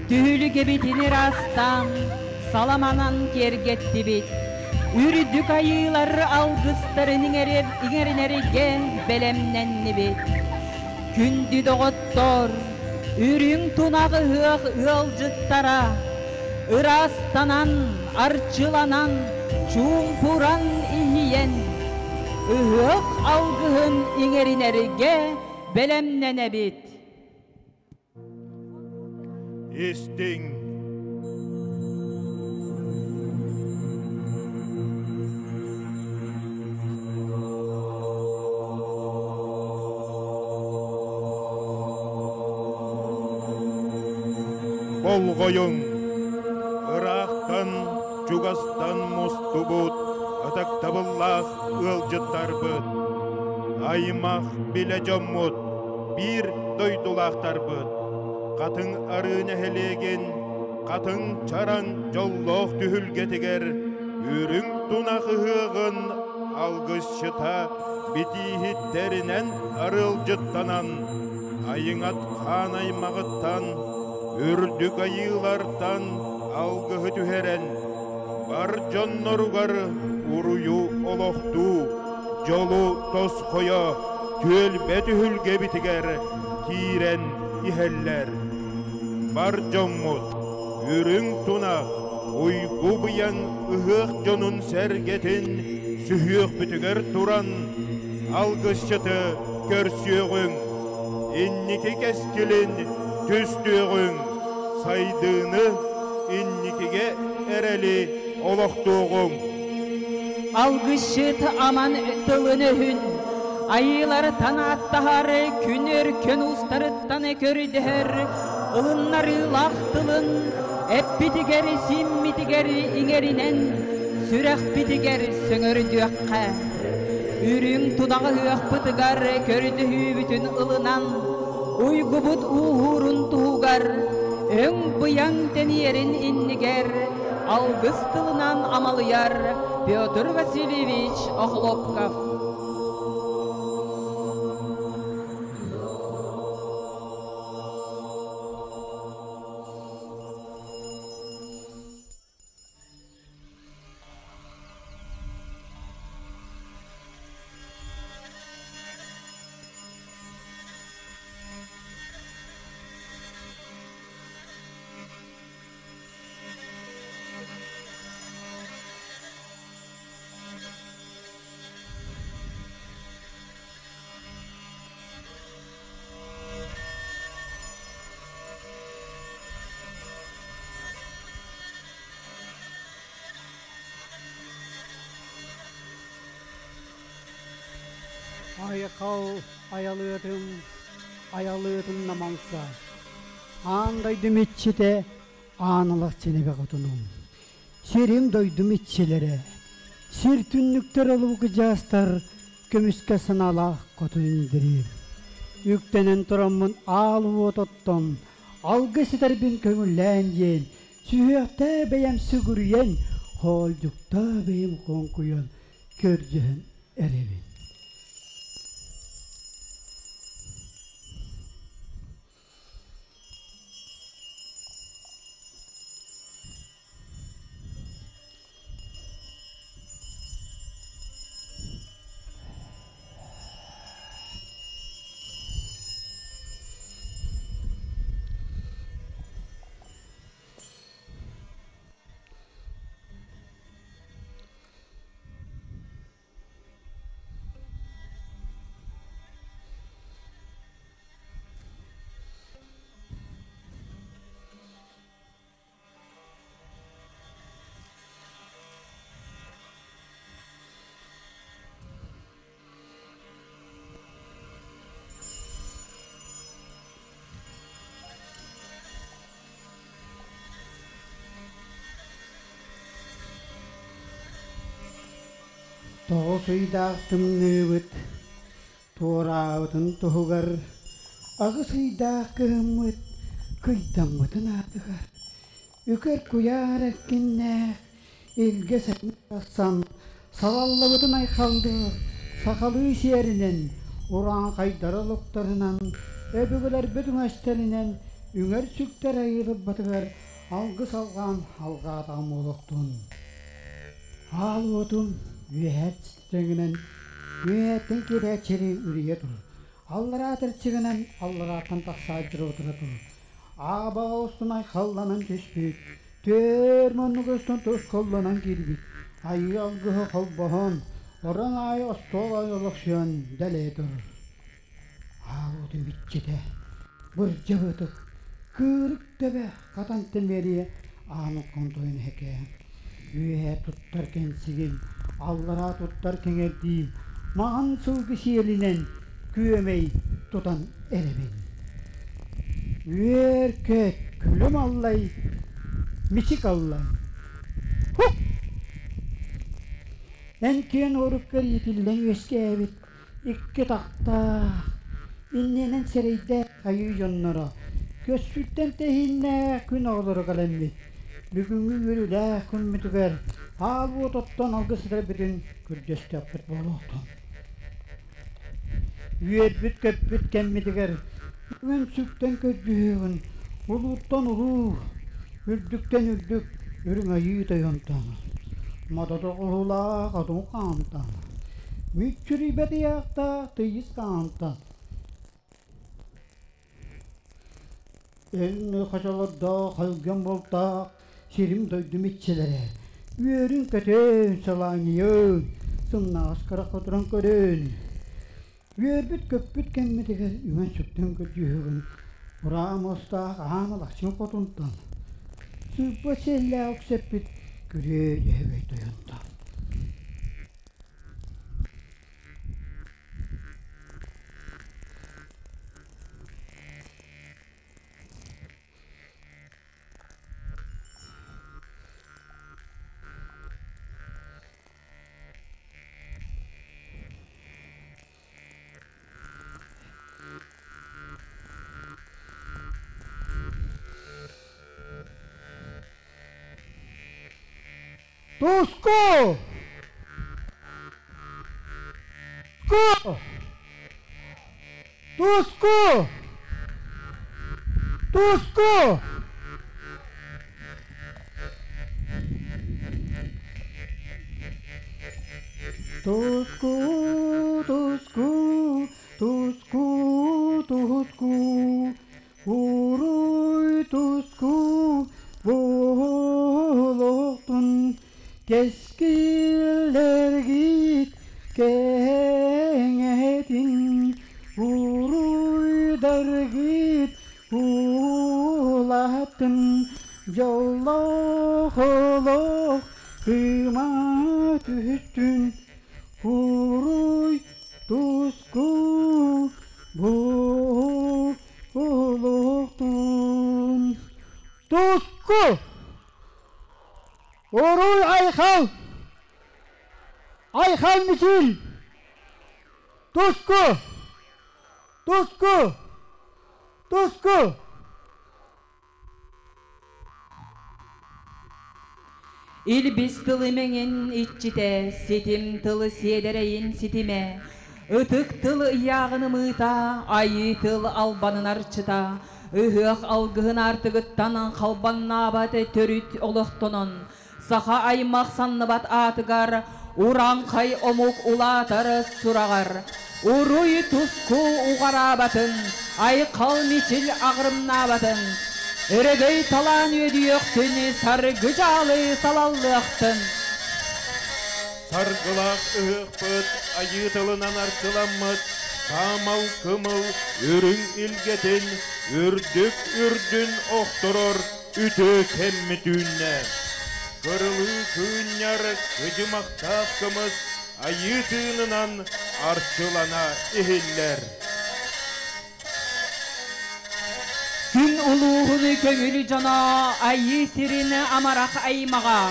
Tühülü gebitini rastan, salamanan kergetti bit. Ürdük ayılar algıstarın ingerineriге belemnenni bit. Kündü doğuttor, ürün tunağı hığ ılcıttara, ırastanan, arçılanan, çumpuran ihiyen, ıhık algıhın ingerineriге belemnene bit. Estin. Bolgoyun, Irak'tan, Cugas'tan mustubut, ataktabıllah ılcıttarbıt. Aymaq bile jommut, bir doydulaqtarbıt. Katın arığına helegen, katın çaran jolloq tühülgetiger, ürün tunaqıhığın algısçıta bitihitterinen arılcıttanan, ayınat qanaymağıttan, ürdük ayılardan algıhı tüheren, bar jonnorugar uruyu oloqtu, jolu tosqoya, tülbe tühülge bitiger, tiren iheller. Bar jommut, ürün tunaq, uygu bıyan ıhık jonun sergetin, sühüyük bitiger turan, algısçıtı körsüğün, inniki keskilin, tüstüğün, saydığını innikige ereli oloqtuğun. Algışıt aman tılını hün, ayılar tanattaharı, künür kön ustarıttan kördüher, ılınları lahtılın, ep bitigeri simmitigeri ingerinen, sürek bitiger söngördüğe. Ürün tudağı hüyek bıtıgar, kördüğü bütün ılınan, uygubut uhurun tuğgar, ön bıyan teniyerin inniger, algıs tılınan amalıyar, Pyotr Vasilyevich Oxlopkov. Ayakal ayalıyordum namansa. Andaydım iççide anılık seni be kutunum. Serim doydum iççilere. Sir tünlükler olup gıcastar kömüske sınala kutu indirir. Yüktenen turamın alıp ototton. Algısı darbin kömüllenjen. Sühüyakta beyem sügüryen. Holdukta beyem konkuyan. Körcühen erevin. Toğusuydaktım nübüt, tuğrağıtın tuğgar, ağısıydakkımıt, kıydamıtın adıgar. Üker kuyar ekkinne, ilge sen bassan, salallıbıtın aykaldı, sakalı şerinen, uran kaydarılıklarından, öbügüler bütün açtelinen, ünger sükter ayılıp batıgar, algı salgan halga adam oluktun. Alvotun, Üyetçiginen, üyetten kireçeri ürüye dur. Allara tırçıginen, allara kantaksaydır oturur. Aba olsunay kallanan düşbük, törmönlük üstün tuz kollanan girbik. Ayı algığı kalbahan, oran ay ostol ayolukşan dele dur. Ağudun bitçide, bırca bıtık, kırık debe, katan temeriye, anık kontoyun heke. Üye tuttarken sigin, Allara tuttarken erdiğim, mağan sılgı şiirlinen, güvemeyi tutan eremin. Üye erkek, külüm allay, miçik allay. Hop! Enkiyen orukkar yetilden eski evit, iki takta, innenen sereyde kayı yonlara, kösütten tehinne gün olur kalemmi. Bugünkü yürüle kun mütüger, al bu tottan algısıdır bütün kürdeste yapıt bolotun. Üyet büt köpüt kemmitiger, bugün sükten ködüğün, uluttan ulu, ürdükten ürdük, ürün ayı da yontan. Madada oğula kadın kantan, müçürü bediyakta tıyız kantan. Elini kaçalarda kalgen bolta, Şirim doydum iççilere, üyerin kötün salanıyor, sınna askara koduran körün. Üyer büt köpüt kemmediger, ümen süktün kötüğün, uram osta ağana laksın kotuntan. Süppa selle oksepit, küre cehvey doyuntan. Tusko! Tusko! Tusko! Tusko! Tusko, Tusko, Tusko, Tusko, Uruy Tusko, Bolotun. Keskiler git kengetin, uruydar git ulatın, yollah olok kıyma tühtün, uruy tuzku Айхал! Айхал мичил! Туску! Туску! Туску! İlbis tılı mengen iççite, sitim tılı siedereyin sitime. Itık tılı iyağını mıta, ayı tılı albanın arçıta. Ihık algığın artıgıttan kalban nabatı törüt oluhtonun. Saha aymaq sanlıbat atıgar, uran kay omuk ulatar suragar. Uruy tusku uğarabatın, ay kalmiçil ağrım nabatın. Eregey talan ödüyöktün, sargıcalı salallıktın. Sargılak ıhpıt, ayı tılınan arçılanmıt. Kamal kımıl, ürün ilgetin, ürdük ürdün okturur, ütü kemmi dünne. Kırılı kınyar, gıcımakta kımız, ayı tığınınan arçılana ihiller. Gün uluğunu köngülü cana, ayı sirini amarak aymağa.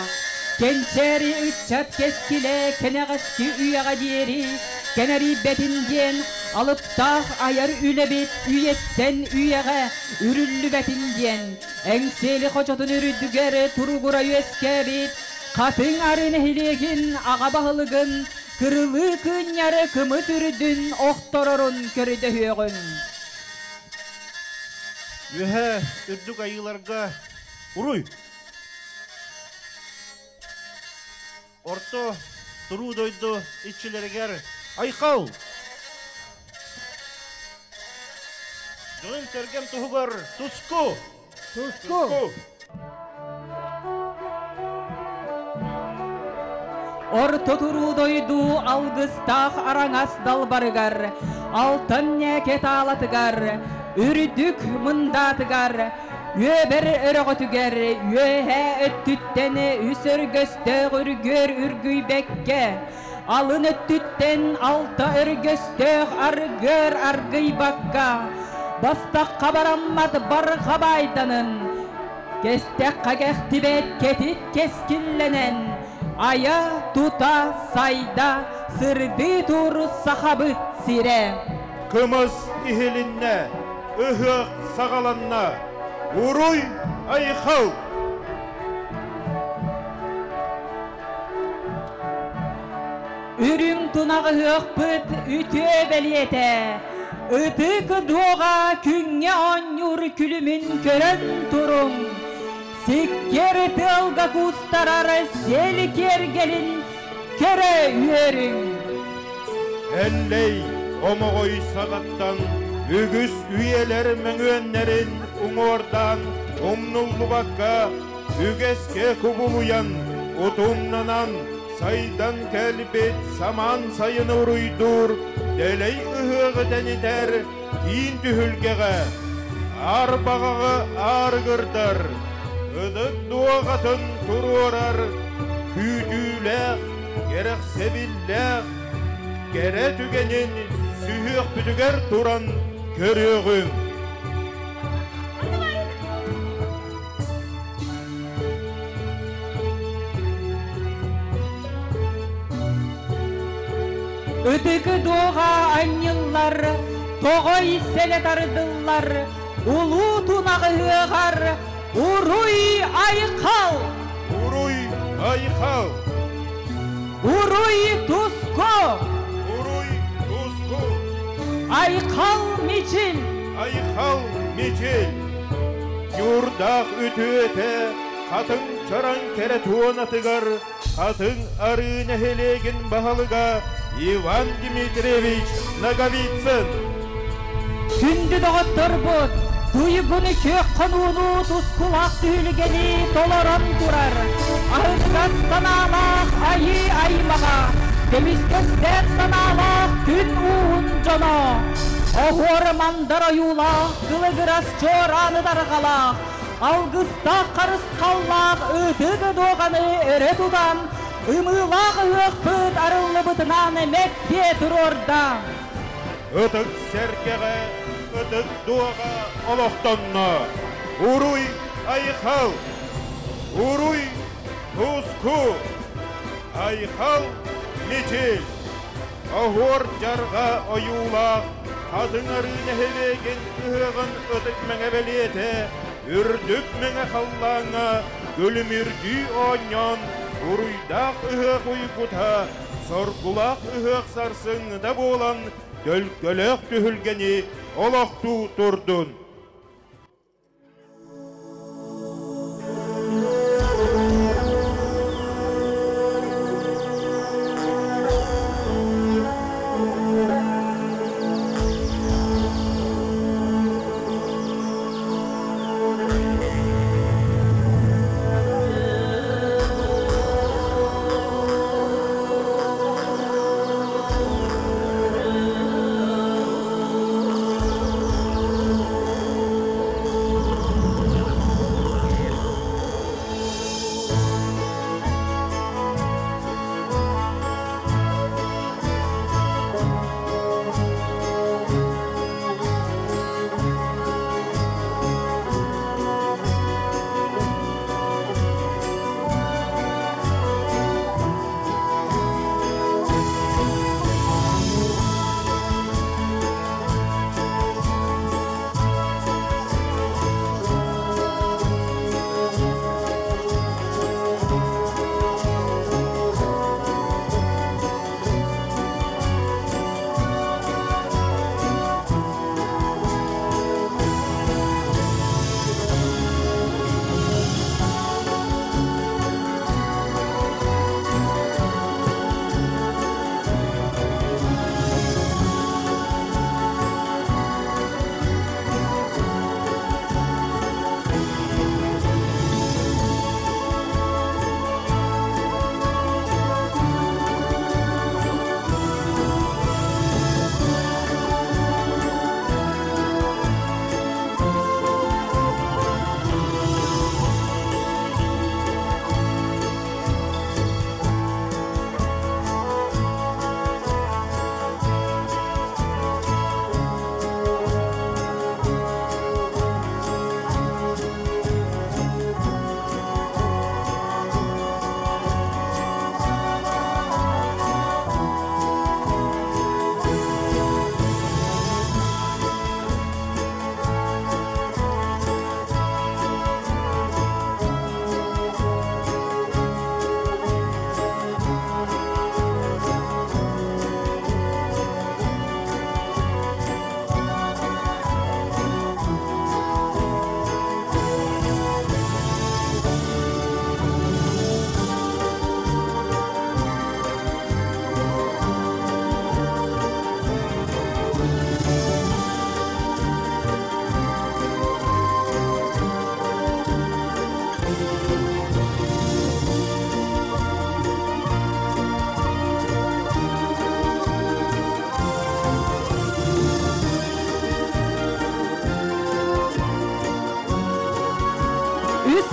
Kençeri ütçat keskile, keneğeski üyağa diyeri, keneri betinden alıp dağ ayar ülebit, üyetten üyağa, ürüllü betinden. Engseli hoçotun ürüdügeri, turgura yüeskebit, katın arın hilegin, ağa bahılgın, kırılı kınyarı kımız ürüdün, oktororun körüde hüyogün. Ühe, ürdük ayılarga, uruy. Orto, duru doydu, iççileriger, ayqal. Dön sergem tuhugar, tusku. Туску! Orto turu doydu algыстaq arаңас dalbarıgar, altın neket alatıgar, ürdük mındatıgar, öber örgötüger, öhe öttütteni üsör göste ürgür ürgüy bekke, alın öttütten alta örgöste argır argıy bakka, bastak kabarammat bar kabaydanın, kestek kageh tibet ketit keskillenen, aya tuta sayda sırdı tur sahabıt sire. Kımız ihilinne, ıhık sağalanna, uruy ayqal. Ürün tunağı hıkpıt ütü beliyete, Itık doğa künge anyur külümün körön turun. Sikker tılga kustarar selker gelin köre üyerün. Elley omogoy sagattan, ügüs üyeler menüenlerin umordan, umnullu bakka, ügeske kubuluyan, utumnanan, saydan kelbet saman sayını uruydur, deley ıhığı deniter, din tühülgeğe, ar bağağı ar gırdar, ıdık duağatın tururar, kütüler, gerek seviller, gere tügenin sühük bütüger turan körüğün. Öteki doğa anyıllar, toğoy sele tardılar, ulu tunağı hığar, uruy ayqal. Uruy ayqal. Uruy tusko. Uruy tuzku. Ayqal miçil. Ayqal miçil. Yurdaq ütüete, katın çaran kere tuğanatıgar, katın arı nehelegin bahalıga, Ivan Dmitrievich Nagovitsyn. Kündü doğuttır bud, duygunu kök kanunu tuzkulak tüylgeni dolaran durar. Ahıtgaz sanalak ayı aymağa, demiskezler sanalak gün uğun cana. O ormandar ayulak, kılıgıras çoranı dargalak, algısta karıs kallak, ötügü doğanı öre tudan, ımılak ıhpıt arılı bıtınan mekke durorda. Ötük serkege, ötük duaga oloqtanna. Uruy ayqal. Uruy tuzku. Айхал метел. Ahor jarga oyulaq, kadınarını hevegen ığın ötüp mene beliyete, ürdük mene hallana, gölümürdü onyan, uruydaq ığık uykuta, sorgulaq ığık sarsınıda bolan, dölgölök tühülgeni olaqtu turdun.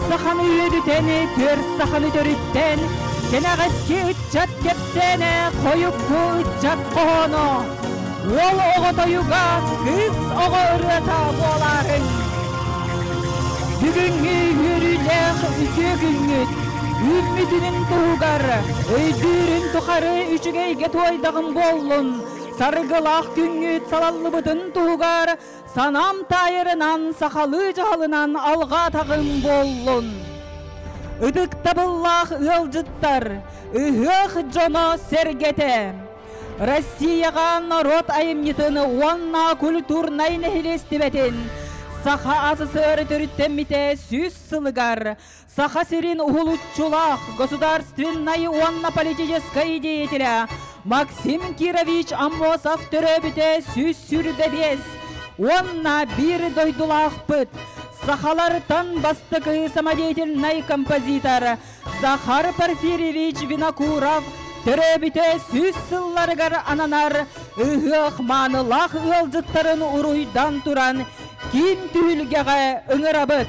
Sahanı yürüteni, tür sahanı dörütten, kenağeski ütçat kepsene, koyup bu ütçat kohonu. Ol oğu doyuga, kız oğu ırıta boların. Bugünkü yürülek üçü güngüt, ümmidinin tuğgar, öydürün tukarı üçügeyge toydağın bollun. Sargılaq güngüt salallı bıdın tuğgar, sanam tayırınan sakalı cahalınan alga tağın bollun. Idık tabıllaq ılcıttar, ıhıq jono sergete. Россияға народ айымнитыны уанна культурнай нехилестибетін. Саха АССР төріттеммите сүз сылыгар. Саха сирин ухулутчулах, государственной уанна-политической деятеля Максим Кирович Аммосов төрөбіте сүз сүрдебес. Уанна бир дойдулах пыт. Сахалартан бастыкы самодеятельный композитор Захар Порфирьевич Винокуров төрөбіте сүз сылларыгар ананар ыхық манылах ылжыттарын уруйдан туран ким түйілгеға ыңырабыт.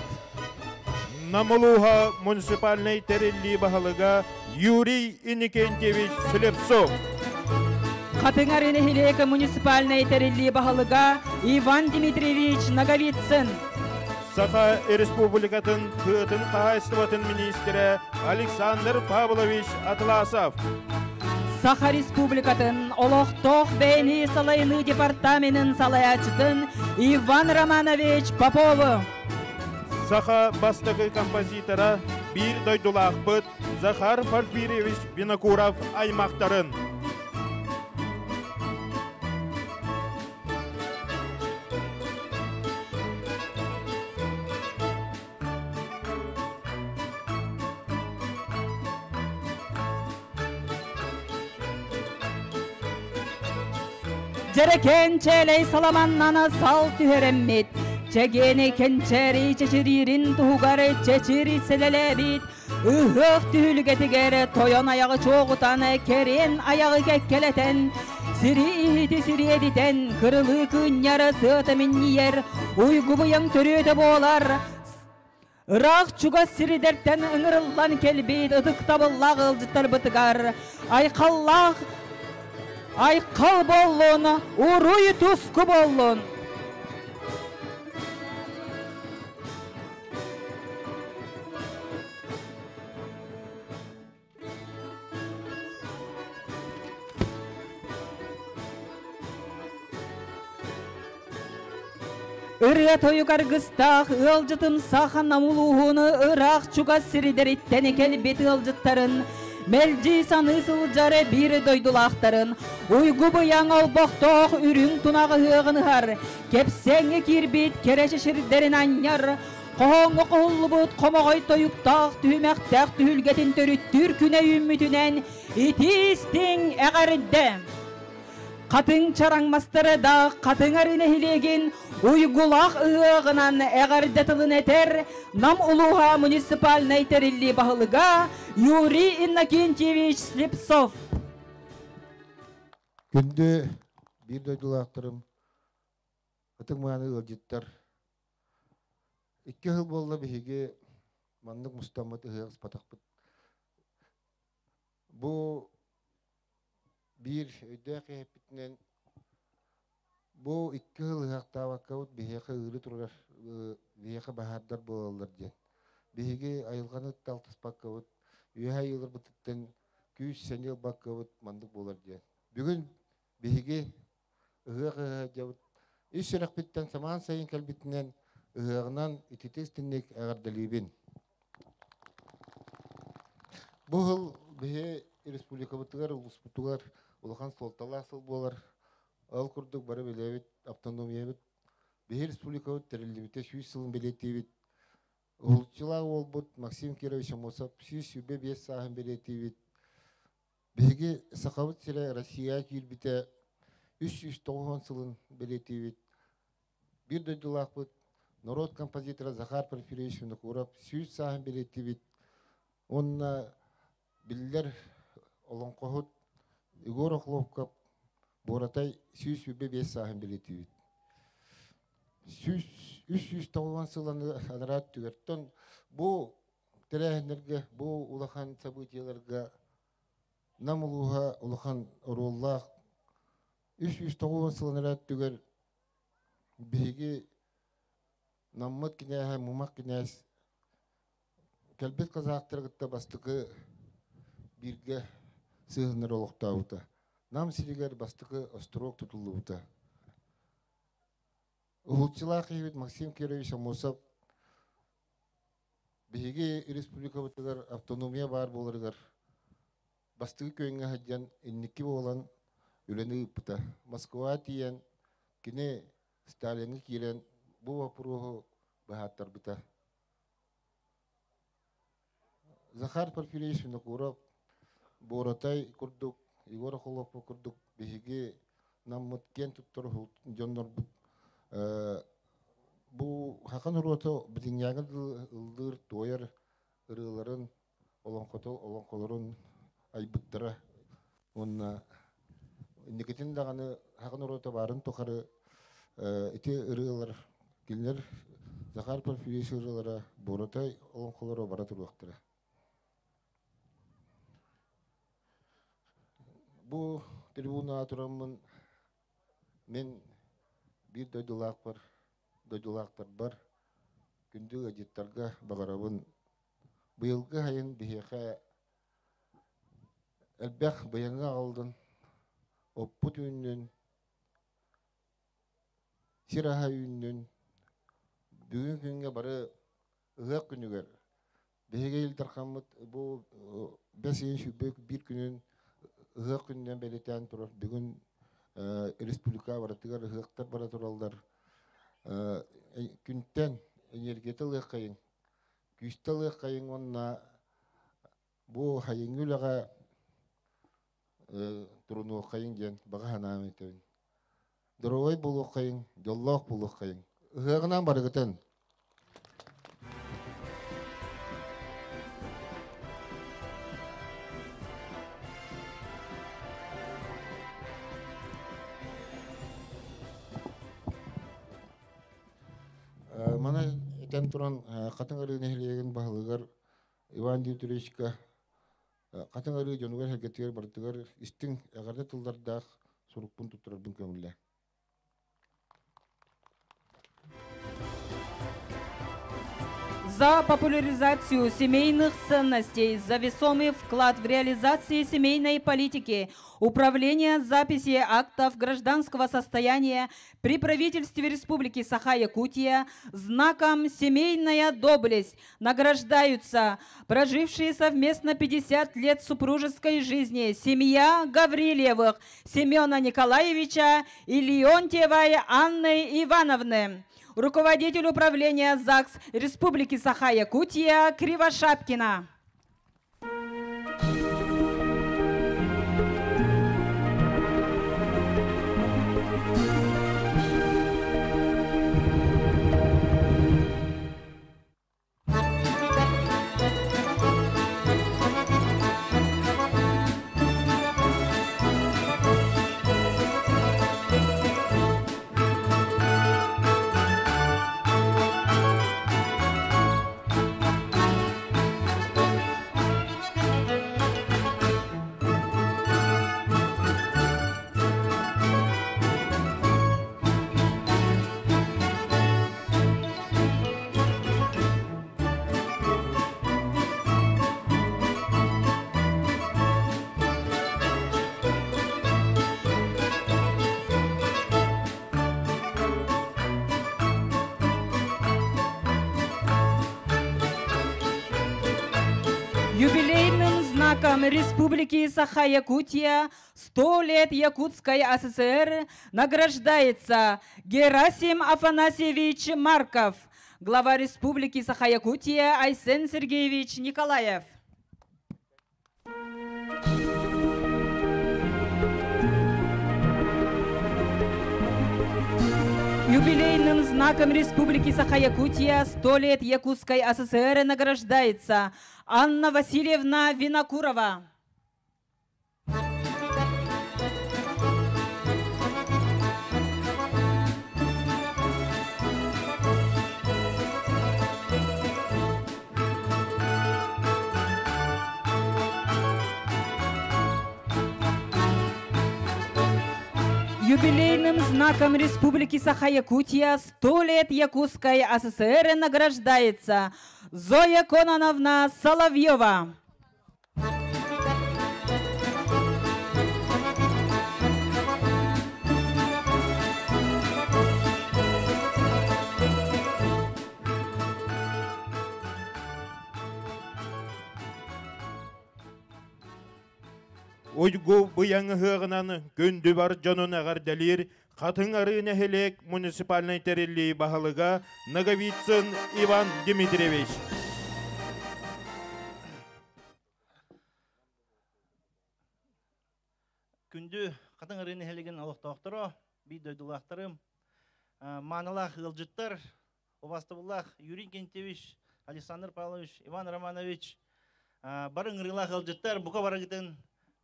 Намылуға муниципальный терелли бағалыға Юрий Иникентьевич Слепцов. Қатыңарыны хилекі муниципальный терелли бағалыға Иван Дмитриевич Наговицын. Саха Республикатын Кытын Қайстыватын министрі Александр Павлович Атласов. Саха Республикатын Олохтох Бейни Салайны департаментын салаячытын Иван Романович Попов. Саха бастығы композитора bir дойдулақпыт Захар Порфирьевич Винокуров аймақтарын. Jereken çeley salamannana sal tüheremmit. Çegeni kençeri çeçiririn tuğgarı çeçiri selelebit. Ühök tühülgetigere toyon ayağı çoğutan kerin ayağı kekkeleten. Siri ihiti siri editen kırılı kınyarı sığıtımın yer. Uygu bıyang törüde boğlar. Irak çuga siri dertten ıngırıllan kelbit. Idık tabılla gılcıtlar bıtıgar. Aykallah Aykal bollun, uruy tusku bollun. Irıya toyu kargıstaq, ılcıtım sahan namuluğunu Irak çuga sirideritten ekelbet ılcıtların Melcisan ısılcarı bir doydulaqtarın Uygu bıyang olboqtoq ürün tunağı hığınıhar Kepsenge kirbit kereşişirderin anyar Qoğongu qohullubut qomoğoy toyuqtaq Tühümeqtaq tühülgetin törüttür küne ümmütünen İtistin eğeride Katın çarangmastırı da katın arine hilegin Uygulaq ığığınan eğerde tılın eter Nam uluha munisipal neyterilli bahılıga Yuri Innakentьевич Slipsov. Günde bir doydulaqtırım Katın mağanı ılcıttar 2 yıl bolla bihige manlık mustamatı hığız patakpıt Bu bir öde kehepitinden bu 2 yıl haqta vakavut biheke ırı turar biheke bahardar boğalır diye. Biheke ayılganı taltız bakavut üye yılır bıtıktan 200 sene yıl bakavut mandık boğalır diye. Bugün biheke ıhığı javut iş sırak bitten saman sayın kalbitinden ıhığından ititis dinlik ağardalibin. Bu yıl bihe Respublika bıtıgar, ulus bıtıgar Улахан солтала асыл болар. Ал күрдік бары белебет, автономия бет. Бехер республика бет, тәрелебете 100 сылын белетебет. Улчылағы ол бұд Максим Кирович Амосап 105 сағын белетебет. Беге сақабыт сірі Россия күйірбете 390 сылын белетебет. Bir дойдылақ бұд народ композитора Захар Порфирьевич Винокуров 100 сағын белетебет. Онына білдер олон қоғыт Игор Охлопкап Боратай 105 сағын белетебет. 390 сыланы анарат түгерттен бұл тәрәхінерге, бұл улахан событияларға намылуға улахан ороллақ 390 сыланы анарат түгер бейге наммат кінәға, мұмақ кінәс кәлбет қазақтырғытта бастығы бірге сығыныр олықтауыда. Нам сиригер бастығы острог тұтылуыда. Ұлтшылақ ебет Максим Кирович Амосап бейге республика бұтығар автономия бар болырғар. Бастығы кöyіңе хаджан инники болан үлені ұпыта. Москва тиен кіне Сталингі келен бұл вапырығы бағаттар бұта. Захар Порфирьевич Винокуров Боратай курдук, Игор Охлопов курдук, бихиге наммыт кен туттар жоннор бут. Бу хақан уруата битиньягы ылдыр тойар ырыларын, олонқоларын айбыттыра. Онна Никитин дағаны хақан уруата барын тоқары ити ырылар келнер Захар Порфирьевич ырылара Боратай олонқолары бара тұруақтыра. Bu tribuna oturamın men bir doydulaqlar bar. күндү ажыттарга багарабын быйылгы хайын бихеха элбэх быйыңга алдын оппут үннен сираха үннен бүгүн күнгө бары ыгак күнүгер беге илтархамыт бу бесин шүбек бир күнүн ыгак күннен белетен турар бүгүн республика баратыгар ыгактар бара туралдар күнтен энергеталы кайын күсталы кайын онна бу хайынгүлага туруну кайын ден бага ханамытын дорой болу кайын жоллок болу кайын ыгагынан барыгытын мана этен туран катын ырыны хилеген баһылыгар Иван Дмитриевичка катын ыры жонугар хергетигер бартыгар истин агарды тылдардах сурукпун туттурардын көңүлле. За популяризацию семейных ценностей, за весомый вклад в реализацию семейной политики, управление записи актов гражданского состояния при правительстве Республики Саха-Якутия знаком «Семейная доблесть» награждаются прожившие совместно 50 лет супружеской жизни семья Гаврилевых Семена Николаевича и Леонтьевой Анны Ивановны. Руководитель управления ЗАГС Республики Саха-Якутия Кривошапкина. Юбилейным знаком Республики Саха-Якутия 100 лет Якутской ССР награждается Герасим Афанасьевич Марков, глава Республики Саха-Якутия Айсен Сергеевич Николаев. Юбилейным знаком Республики Саха-Якутия 100 лет Якутской ССР награждается Анна Васильевна Винокурова. Юбилейным знаком Республики Саха-Якутия 100 лет Якутской ССР награждается Зоя Кононовна Соловьева. Ойгу бұяңы ғығынан күнді бар жонын ағар дәлер, қатын арыны хелек муниципальный терелі бағалыға Наговицын Иван Дмитриевич. Күнді қатын арыны хелеген алықтауқтыры, бей дойдылақтырым, манылақ ғылжыттар, Овастыбылақ Юрий Кентевич, Александр Павлович, Иван Романович, барын ғырылақ ғылжыттар, бұқа барағытын,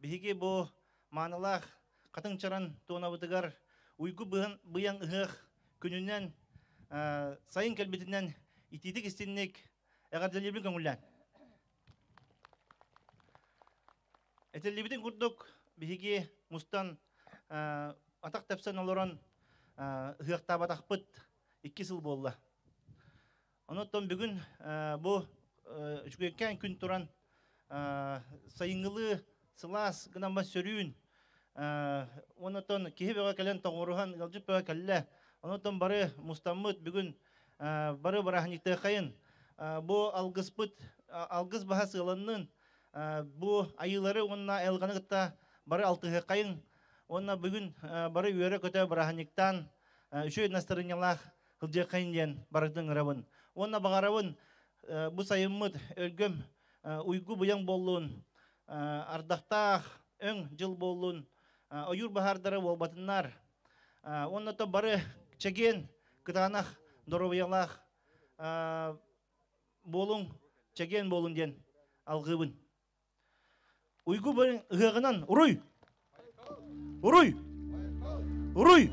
Бихиге бу манылах катын чаран тонабытыгар уйгу быян ыгых күнүнен сайын келбетинен итидик истинник эгардалибин көңүллән. Этелибитин курдук бихиге мустан атак тапсан олорон ыгыктаба такпыт 2 жыл болла. Онотон бүгін бұл үчүгеккен күн туран сайыңылы сылас гынама сөрүүн онотон кихи бега келен тоғурухан галжып бега келле онотон бары мустаммыт бүгін бары барахникте кайын бу алгыс бахас ыланнын бу айылары онна элганыгытта бары алтыгы кайын онна бүгін бары үйөрө көтө барахниктан үшөй настырынялах кылжы кайын ден барыдың ырабын онна багарабын бу сайыммыт өлгөм уйгу буяң болуун ардактаах өң жыл болуун ойур бахардары болбатыннар оннато бары чеген кытанах доробуялах болуң чеген болуун ден алгыбын уйгу барын ыгыгынан уруй уруй уруй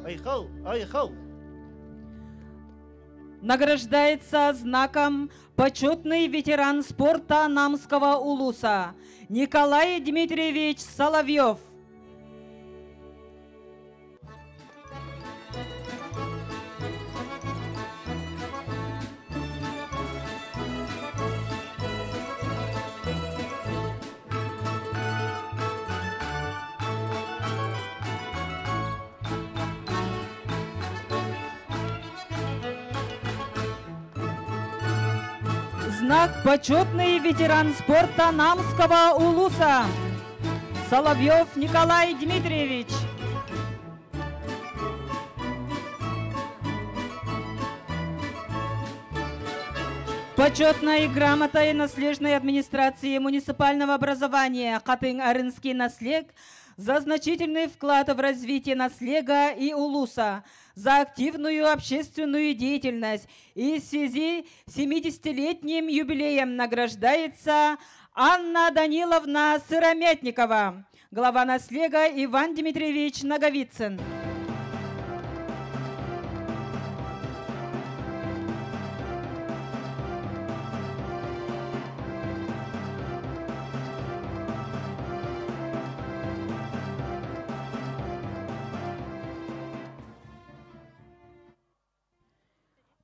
айхал айхал. Награждается знаком почетный ветеран спорта Намского улуса Николай Дмитриевич Соловьев. Знак почетный ветеран спорта Намского улуса Соловьев Николай Дмитриевич. Почетной грамотой наследной администрации муниципального образования Катын-Арынский наслег за значительный вклад в развитие наслега и улуса, за активную общественную деятельность и в связи с 70-летним юбилеем награждается Анна Даниловна Сыромятникова, глава наслега Иван Дмитриевич Наговицын.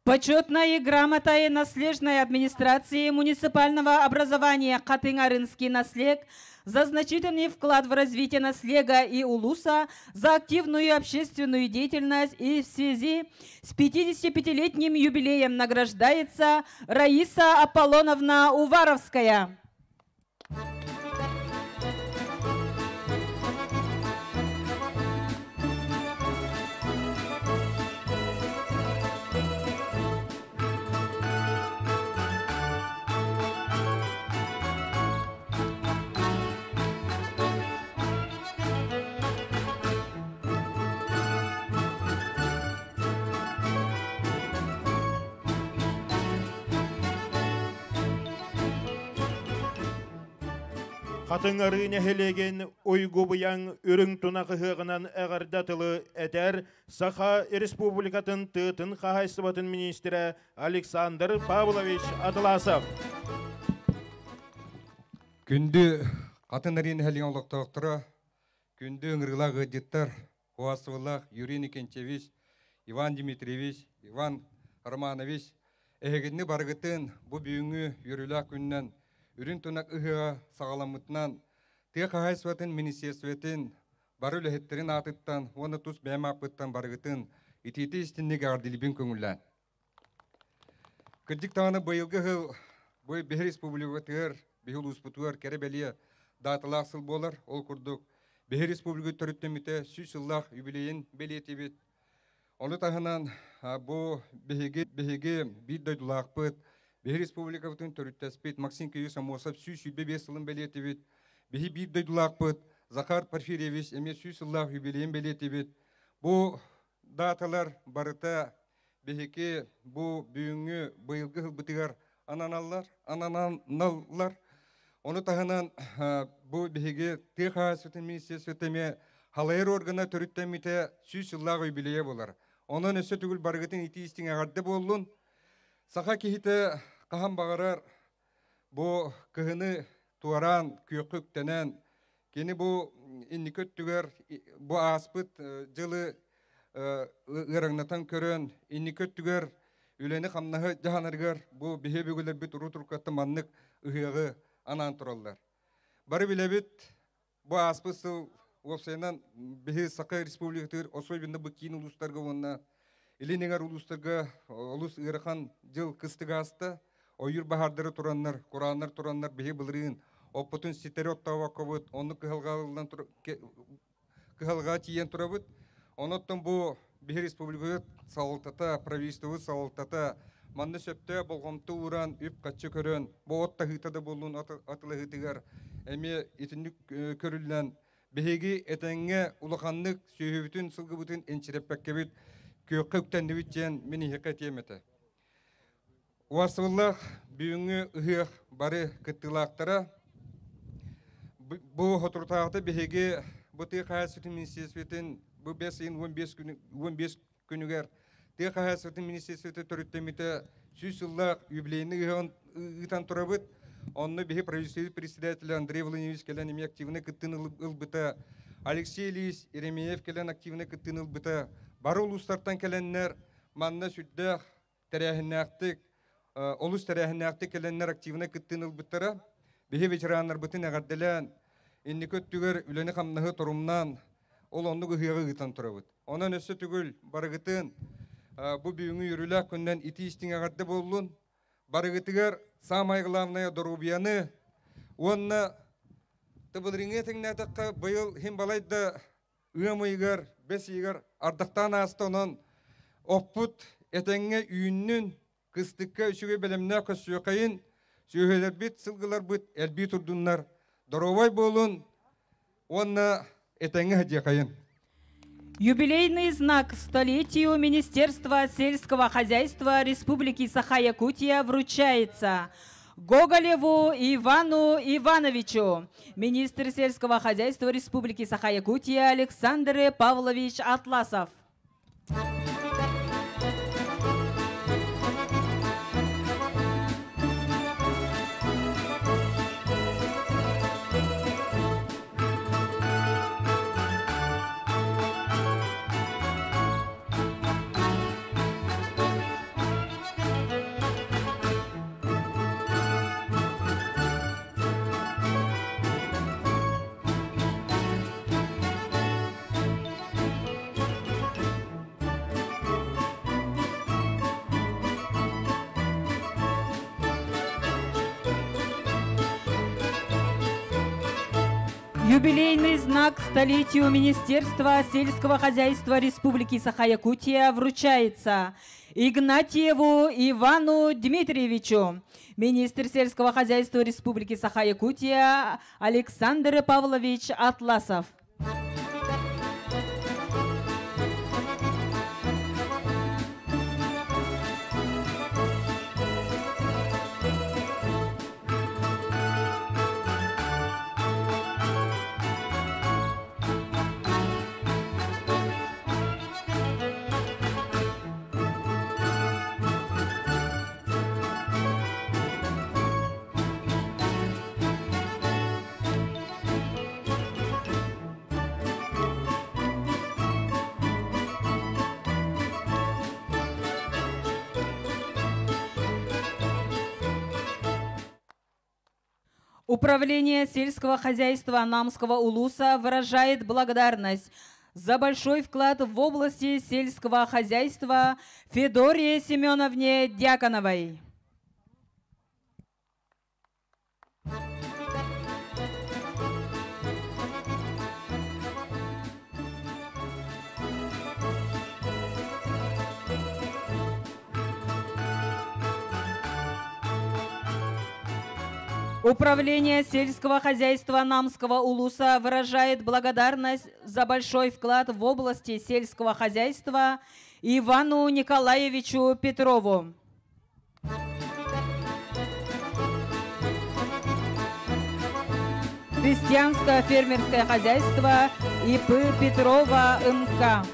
Почетной грамотой наследной администрации муниципального образования Катын-Арынский наслег за значительный вклад в развитие наслега и улуса, за активную общественную деятельность и в связи с 55-летним юбилеем награждается Раиса Аполлоновна Уваровская. Катыңарыне хелеген ойгу буяң үрің тунақы хығынан әғардатылы әтер Саха Республикатын тытын қағайсыбатын министрі Александр Павлович Адыласов. Күнді катыңарыне хелеген олықтақтыра, күнді ұңырғылағы деттар, Хуасывылақ Юрий Никентьевич, Иван Дмитриевич, Иван Романович, әгедіні барғытын бұ бүйіңі юрилақ күннен үрін тұнақ ұғыға сағаламытынан, тек қағайсуатын министерсуетін, бары өліхеттерін атыттан, оны тұс бәйім апыттан барғытын, итеті істіннеге ардилібін көңіллән. Күрдік тағаны бұйылғы ғыл, бұй Бехер Республикатығыр, Бехер Успутуар кәребәлия датылақсыл болар, ол күрдік. Бехер Республика түріттеміті сүйс ұллақ юбилейін белеті бет. Оны тағынан бұ бехеге бір дойдылақ бұд, Бехер Республикатын төрүттәспет Максим Киюс Амосов сүй сүйбе бесылын белеті бет. Бехи бір дойдылақ бұд, Захар Порфирьевич әме сүйс ұллақ юбилейін белеті бет. Бұ даталар барыта бехеке бұ бүйіңі бұйылғы ғылбытығар ананалар. Оны тағынан бұ бехеге теха сөтін министерсөтеме халайыр органа төрүттәміте сүйс ұллақ юбилейі болар. Onun ösü tügül bargıtın iti istin ağardı bolun. Sağa kihite kahan bağırar bu kıhını tuaran kökük denen keni bu inniköt tüger bu aspıt jılı ırıgnatan körön inniköt tüger үлені қамнағы жағанарғар бұл бейе бөгілер біт ұру-тұрқатты маннық ұйығы анан тұралдар. Бары білебіт, бұл аспысыл опсайынан бейе Сақай Республикатығыр особенно бұл кейін ұлыстарға онына Иленегар улустарга улус ырыхан жыл кыстыга асты, ойыр бахардары тураннар, Кураннар тураннар бейе былырын, оппутун ситері оттауа кобыт, оны кыхалға тиен турабыт. Оноттан бұл бейе республикаға салылтата, правительствы салылтата, манны сөпті болғамты уран, үп қатшы көрін, бұл отта ғытады болуын атылы ғытығар, әме етінік көрілден, бейеге әтәңе улақанлық сөйөвітін сылғыбытын энчіреппәккебіт, көктәнді бүттен мені хекет еметі. Уасылық бүйіңі ұйық бары күттілақтара. Бұл отыртақты бейге бұты қағасыты министерсветін бұл 5-15 күнігер де қағасыты министерсветі түріттеметі сүйсіллақ юбилейні ұйтан тұрабыт. Онны бейге правительстве председателі Андрей Владимирович келен еме активны күттін ұлбыта. Алексей Ильич Еремеев келен активны күттін ұлбыта. Бары улустартан келеннер манна сүддәк тәрәхінәқтік, олус тәрәхінәқтік келеннер активны күттін ұлбыттара. Бейе ветеранлар бұтын әғарділән, инні көттігір үлені қамнығы тұрымнан, ол онны ғыйығы ғытан тұрабыд. Онан өсі түгіл барығытын бұл бүйіңі үріләк күннен ити істің әғарды болуын, барығытығыр самай главная дорубияны, онна тұбылрыңе тіңнәтіққа бұйыл хем балайды ұйымыйғыр, бес егер ардақтан астонын оппут әтәңе үйіннің кыстыққа үшіге біліміне көсіе қайын сөйелер бет, сылғылар бет, әлбей тұрдыңлар. Доровай болын, онна әтәңе әде қайын. Юбилейный знак столетию Министерства сельского хозяйства Республики Саха-Якутия вручается Гоголеву Ивану Ивановичу, министр сельского хозяйства Республики Саха-Якутия Александр Павлович Атласов. Юбилейный знак столетию Министерства сельского хозяйства Республики Саха-Якутия вручается Игнатьеву Ивану Дмитриевичу, министр сельского хозяйства Республики Саха-Якутия Александр Павлович Атласов. Управление сельского хозяйства Намского улуса выражает благодарность за большой вклад в области сельского хозяйства Федоре Семеновне Дьяконовой. Управление сельского хозяйства Намского улуса выражает благодарность за большой вклад в области сельского хозяйства Ивану Николаевичу Петрову. Крестьянское фермерское хозяйство ИП Петрова МК.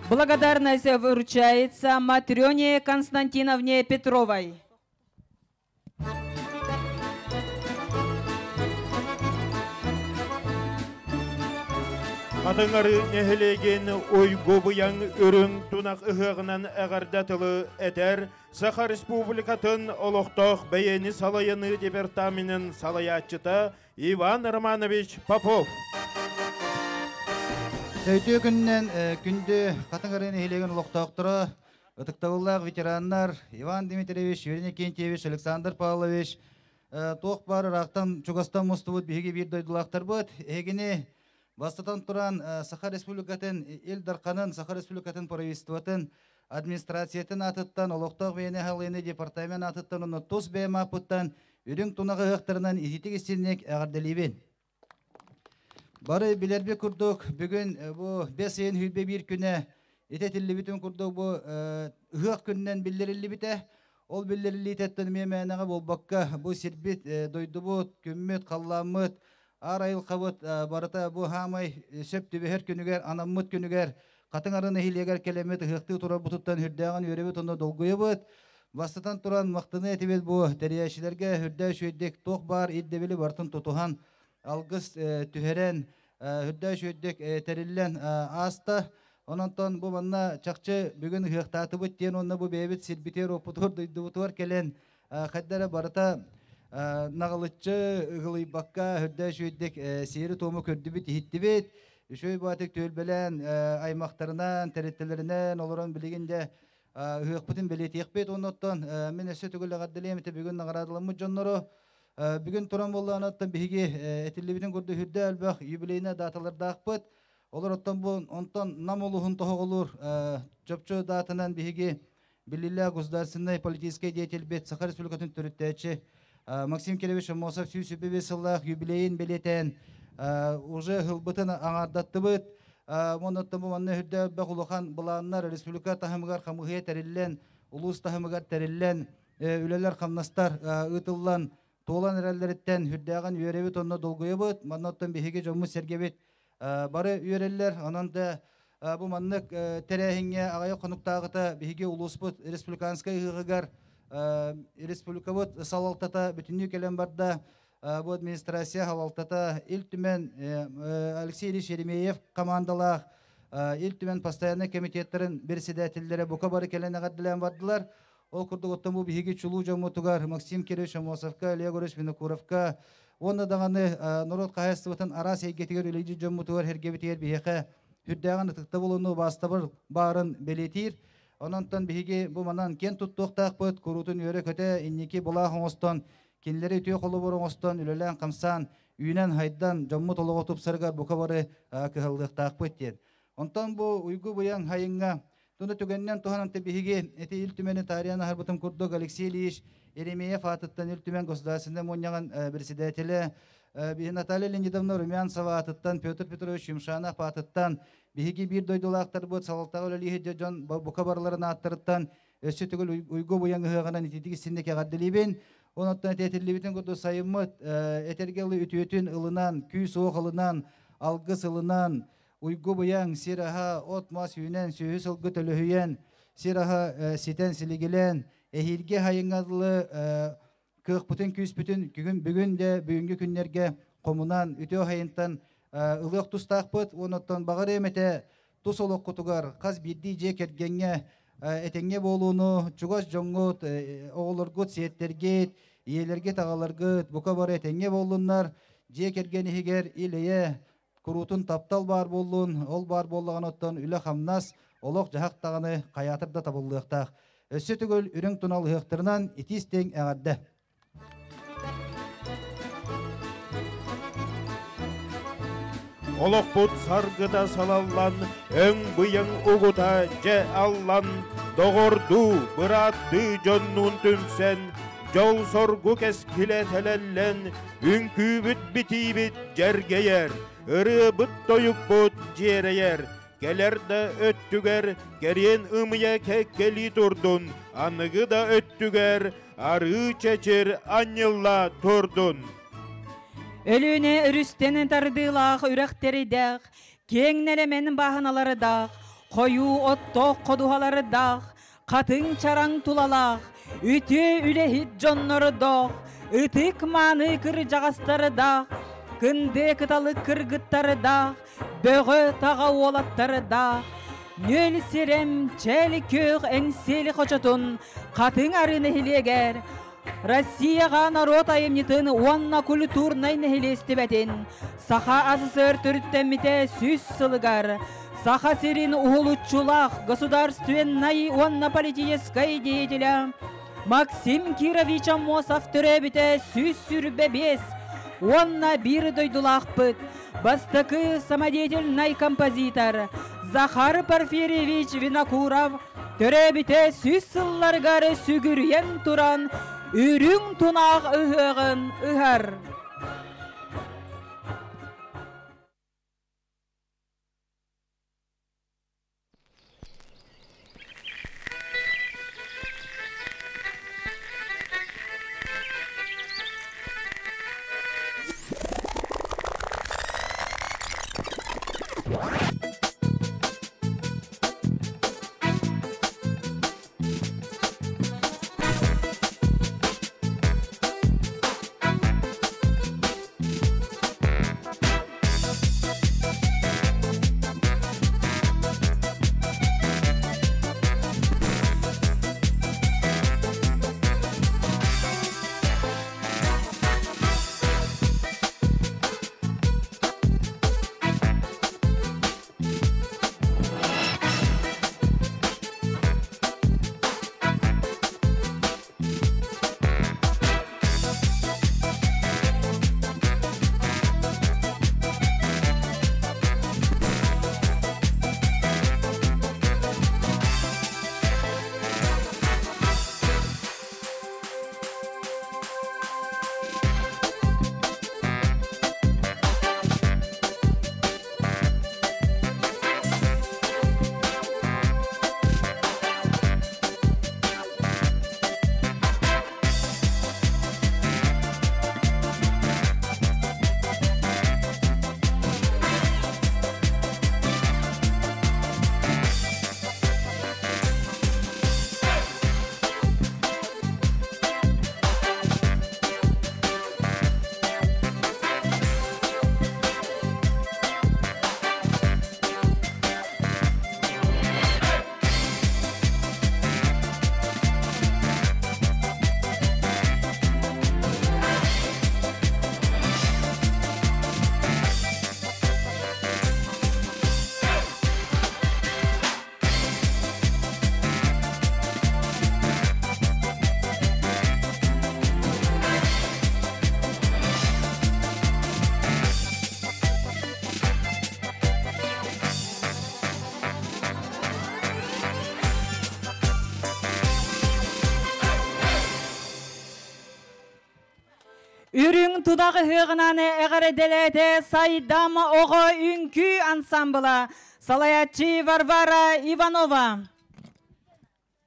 Благодарность вручается Матрёне Константиновне Петровой. Атыңары нәхелеген ойго бұяң өрің тұнақ ұғығынан әғардатылы әтер Саха Республикатын олықтық бәйені салайыны департаментінің салаятчыта Иван Романович Попов. Сөйті күннен күнді қатыңары нәхелеген олықтықтыры ұтықтауыллағы ветерандар Иван Дмитриевич, Юрий Кентьевич, Александр Павлович тоқ бары рақтан Чугастан мұстывыд бейге бір дойдылақтар бұд. Егіне бастатан тұран Саха Республикатын Элдарқанын, Саха Республикатын правительствотын, администрациятын атыттан, олықтақ бейіне халыйны департамент атыттан, оны тос бәйім апыттан, үрің тұнағы ғықтарынан изитік істенек әғарделейбен. Бары білербе күрдік, бүгін бұл 5 айын хүлбе бір күні ететілі бітін күрдік бұл ұғық күннен білдерілі біті. Ол білдерілі тәттін мемәніға бұл баққа бұл сербет дойды бұд, күммет, қалламыт, Арайыл қабыт барыта бұ хамай сөпті бәхер күнігер, анаммыт күнігер, қатын арыны хилегер келемет ғықты тұра бұтыттан хүрдәған өребет оны долгойы бұд. Бастатан тұран мақтыны әтебет бұ тәрияшілерге хүрдә шөйдек тоқ бар еддебелі бартын тұтуған алғыз түхерен хүрдә шөйдек тәрілен аста. Онантан бұ манна чақчы бүгін ғықтаты бұд тен оны бұ бәйбет сербетер опытыр дойды бұтуар келен қаддары барыта нағылытчы ұғылый баққа хүрдә шөйдек сері томы көрді біт ехетті бет. Шөй батық төлбелен аймақтарынан, тәреттелерінен олыран білігінде ұғықпытын білетек бет. Онаттан мен әсі түгілі ғаддылеметі бүгін нағарадылымы жонлары. Бүгін тұран болы анаттан бігі әтілі көрді хүрдә әлбәқ юбилейіне даталарды ақпыт. Олар оттан бұл онтан нам олуғын тоғы олыр жопчы датынан бігі білілі государственный политический деятель бет Саха Республикатын түріттәчі Максим Келевич Мосов сүйсі-бебесіллақ юбилейін белетен уже ғылбытын аңардатты бұд. Монаттан бұл манны хүрді бәқ ұлыған бұланлар республика тахымығар қамығыя тәрілілен, ұлыс тахымығар тәрілілен, үлелер қамнастар ұтылан, тоғылан әрәлдеріттен хүрдіған үйереві тонны долғыйы бұд. Манаттан бейге жомы сергебет бары үйерелер. Ананда бұл маннық тәрәхіңе ағайы қонықтағыта бейге ұлыс бұд республиканскай ғығығар республика бұд салалтата бүтінні келен барда бұл администрация халалтата Илтүмен Алексей Ильич Еремеев командалақ Илтүмен постоянный комитеттерін берседәтілдері бұқа бары келен ағаддылан бардылар. Ол күрді ғыттан бұл бейге чулу жамутуғар Максим Кирович Амосовка, Леогорич Винокуровка, оны дағаны Нұрот қағайыстығытын ара сейгетігер үлейді жамутуғар хергебетігер бейеқі хүрдіған ұтықта болуыны бастабыр барын белетир. Онантан бейге бұл манан кен тұттуқтақ бұд, күрутын өрі көте иннеке бұлағын остан, кенлері өте қолы бұрын остан, үлелен қамсан, үйінен хайдан жаммы толығы тұп сарғар бұқа бары кығылдықтақ бұд ден. Онтан бұл ұйғы бұян хайынға, тұны түгеннен тұхананты бейге әте Илтүмені тарияны харбытым күрдік Алексей Ильич Еремеев атыттан Илтүмен государственный моньяған председателі, Наталья Леонидовна Румянцева атыттан, Петр Петрович Юмшанов атыттан, бейге бір дойдылақтар бұд, салықтағы өлі жон бұқа барларына аттырыттан, өсі түгіл ұйғы бұян ғығынан ететігі сіндеке ғаддылейбен. Онаттан әтетілі күрді сайымыт, әтергелі үтіетін ылынан, күй соқ ылынан, алғыс ылынан, ұйғы бұян сираға отмас үйінен, сөйі сылғы төліхүйен, сираға сетен сілігілен, әхелге хайыңадылы кық бұтын күйіс бүтін бүгін де бүгінгі күнлерге қомынан үтеу хайынтан ылық тұстақ бұд. Онаттан бағар еметі тұс олық құтығар қаз бірді же кергенге әтенге болуыны чугас жоңғыт, оғылырғыт, сиеттергет, иелерге тағаларғыт, бұқа бар әтенге болуынлар, же кергені егер илее күрутын таптал бар болуын, ол бар болуған оттан үлі қамнас, олық жағақ тағаны қаятырда табылдықтақ. Өсі түгіл үрің тұнал ұқтырынан етістен әғадды. Олық бұд сарғыда салалан, өң бұйың ұғыта жә аллан, доғырду бұратты жоннун түмсен, жол соргу кәскіле тәләллән, үнкі бүт бітейбіт жәргейер, ұры бұт тойық бұт жерейер, келерді өттігер, керен ұмыя кәккелі тұрдun, анығы да өттігер, ары чәчер анылла тұрдun. Өлüne үрістен тардылақ үрәқтері дәқ, кеңнелемен бағаналары дақ, қою оттоқ қодуғалары дақ, қатын чараң тулалақ, үте үлехит жоннары дақ, үтік маны кір жағастары дақ, Kındı kıtalı kırgıtları da, böğü tağa oğlattары da, nöl sirem çel kök engseli koçotun, katın arını hileger, Россияға народ айымнетін уанна культурнай нәхилесті бәтін, саха азысыр түрттәмміте сүз сылыгар, саха сирин ухулуччулах государственной уанна политической деятеля, Максим Кирович Амосов түрәбіте сүз сүрбе бес, уанна бір дойдулақ бұд, бастықы самодетельный композитор, Захар Порфирьевич Винокуров, түрәбіте сүз сылларгары сүгірген туран, Үрің тұнақ үхіғын үхір. Үрің тудағы хығынаны әғіределеті сайдам оғы үнкі ансамбыла. Салаятчы Варвара Иванова.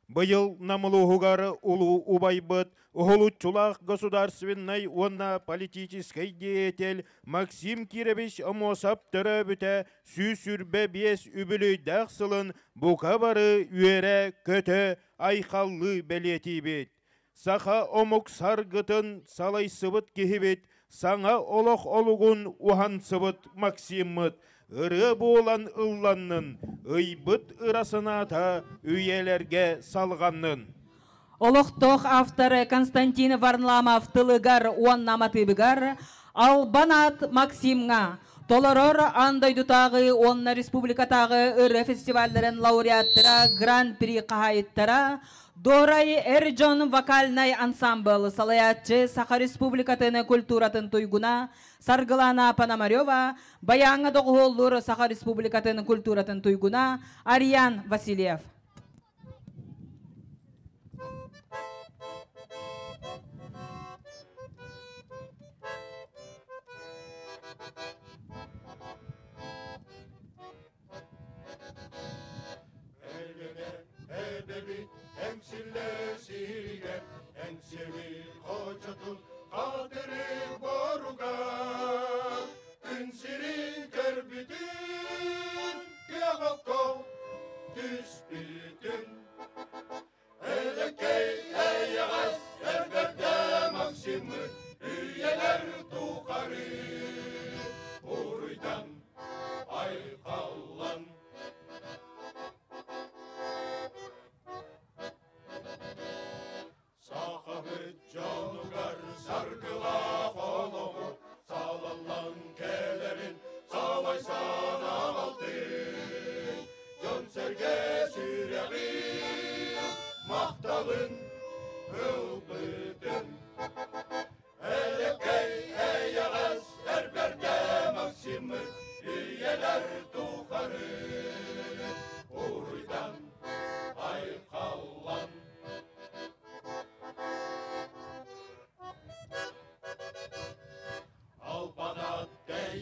Быйыл намылуғығары улу убайбыт, Ухолуччулах государственной онна политической деятель Максим Кирович Амосов төрөбүтэ сүйсүрбе бес үбүлүйдәк сылын бука бары үере көтө айқаллы белетибет. Саха омук саргытын салайсыбыт кихибет, саңа олох олугун ухансыбыт Максиммыт. Ыры болан ылланнын, ыйбыт ырасыната үйелерге салғаннын. Олықтық авторы Константин Варламов тылыгар уаннаматыбыгар, Албанат Максимға, толорор андойдутағы онна республикатағы ыры фестивальдерін лауреаттыра гран-при қағайыттыра, Дорай Эрджон вокальный ансамбл салаятчы Саха Республикатыны культуратын туйгуна, Саргылана Пономарева, Баяңы доғоллур Саха Республикатыны культуратын туйгуна, Ариян Васильев. Enseli koçatun kaderi boruga Ünsirin kerbidin Kıyakakko Düz bir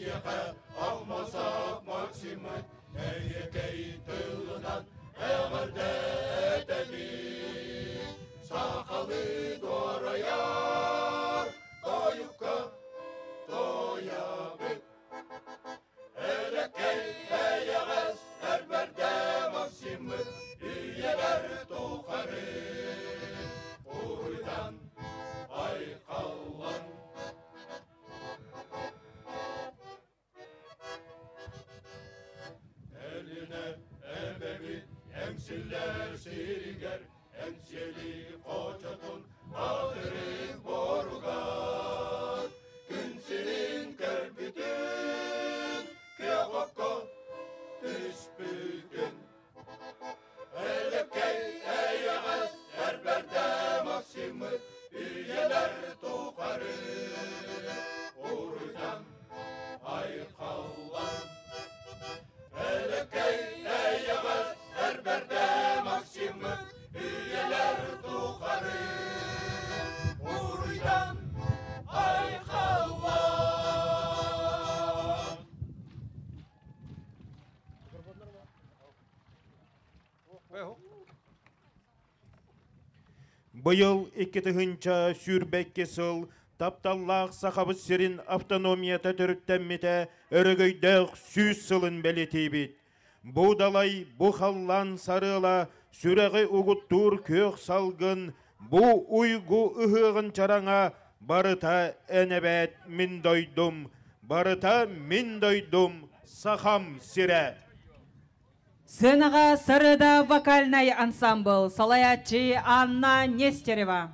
Ияқа алмасақ Максимы, әйекей тылынан әғірді әтәбі. Сақалы дораяр, тойыққа тоябы. Әлеккей әйеғіз әрбәрді Максимы, үйелер тұқары. Ойдан айқалған. Әліне әмәбет әңсілер сиригер, әңсели қочатын адырын боруғар. Күнсінің кәрбітін, кеғаққа түспігін. Әлеккей әйеғіз әрбәрді Максимы, үйелер тұқары. Ойдан айқалған. Әлеккей әйеғіз әрбәрді Максимы, үйелер тұқары. Ойдан айқалған. Быйыл 2-нча сүрбәкке сыл тапталлақ сақабыз серин автономията түріттәммете өрігөйдәқ сүз сылын бәлетейбет. Бұ далай, бұ халлан сарыла, сүрәғі ұғыттур көк салғын, бұ ұйғы ұғығын чараңа, барыта әнәбәт мин дойдум, барыта мин дойдум, сақам сире. Сценаға сырыда вокальный ансамбл, салаятчы Анна Нестерева.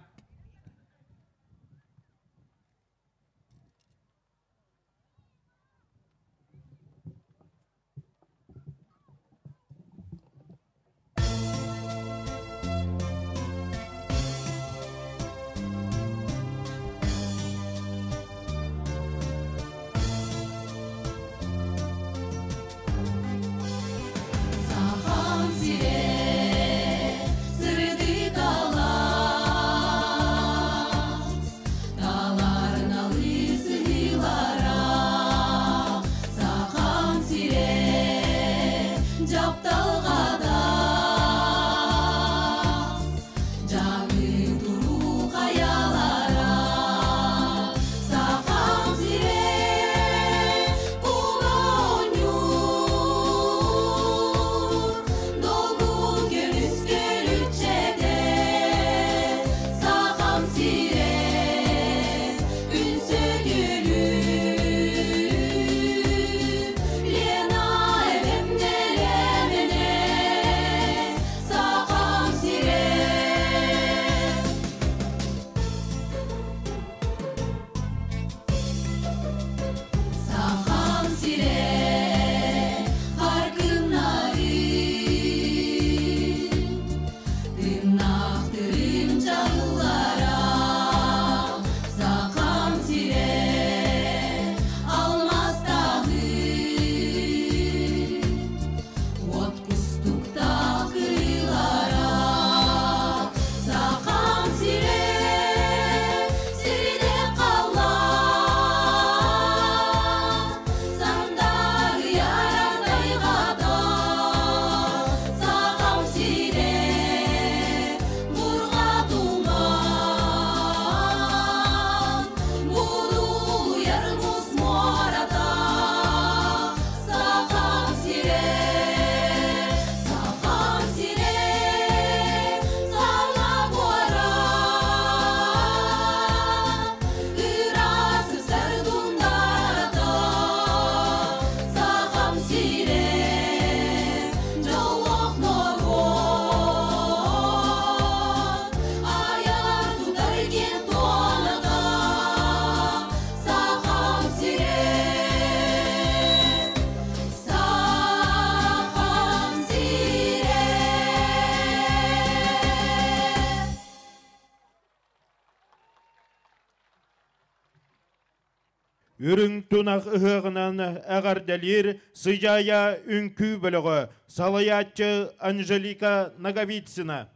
Үрің тұнақ ұғынан әғардәлер сыжая үнкі білігі салаятчы Анжелика Наговицина.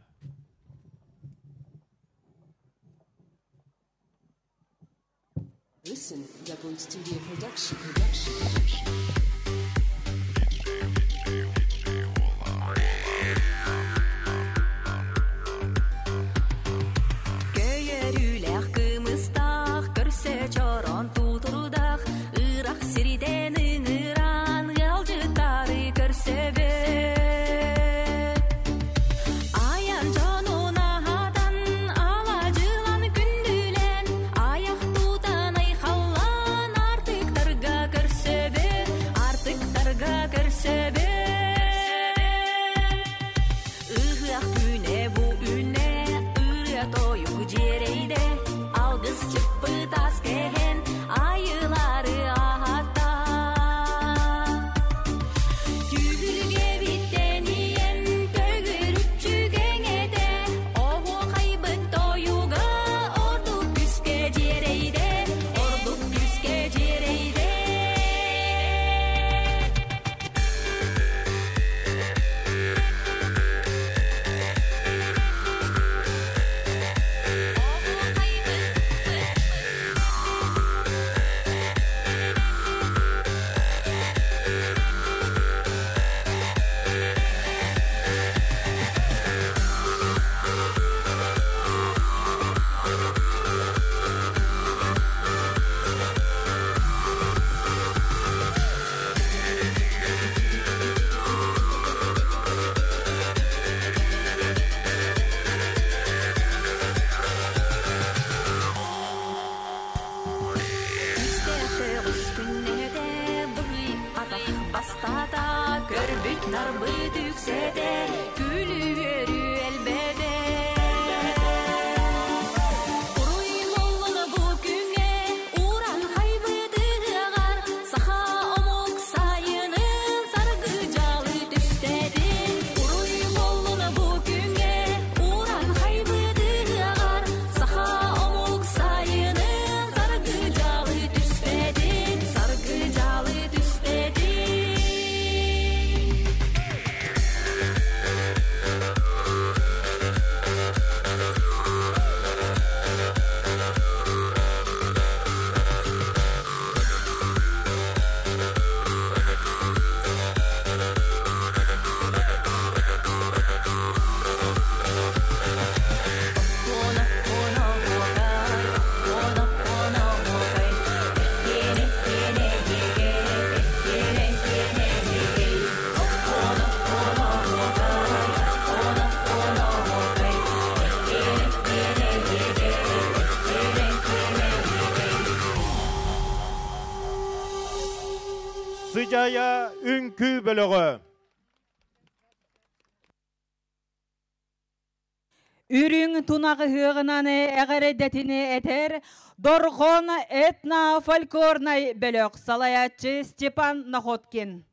Edison, Double Studio Production. Көйөрүлэх кымыстах, көрсө чорон тутурудах, ырах сириден ыңыран, ялжытары көрсөбө. Аян жонунадан ала жылан күндүлен, аяк тутан айхаллан, артыктарга көрсөбө, артыктарга көрсөбө. Ыгыак күне бу үне, тоюк жерейде, алгыс чыппы тас кehen, айылары ахатта. Түйгүлге биттениен, төгүрүчүгеңеде, оғу қайбыт тоюга, ордук күске жерейде, ордук күске жерейде. Бастата көрбүт нарбыт үкседе, күлүгөрү элбеде. Уруйлолуну бу күнгө, уран хайбыдыгар, саха омук сайынын саргы жалы түстеди. Уруйлолуну бу күнгө, уран хайбыдыгар, саха омук сайынын саргы жалы түстеди, саргы жалы түстеди. Sıcaya ünkü bölüğü. Үрүң тунағы хыгынаны әгәредетini этер, доргон этно-фольклорный бөлөк салаятчы Степан Находкин.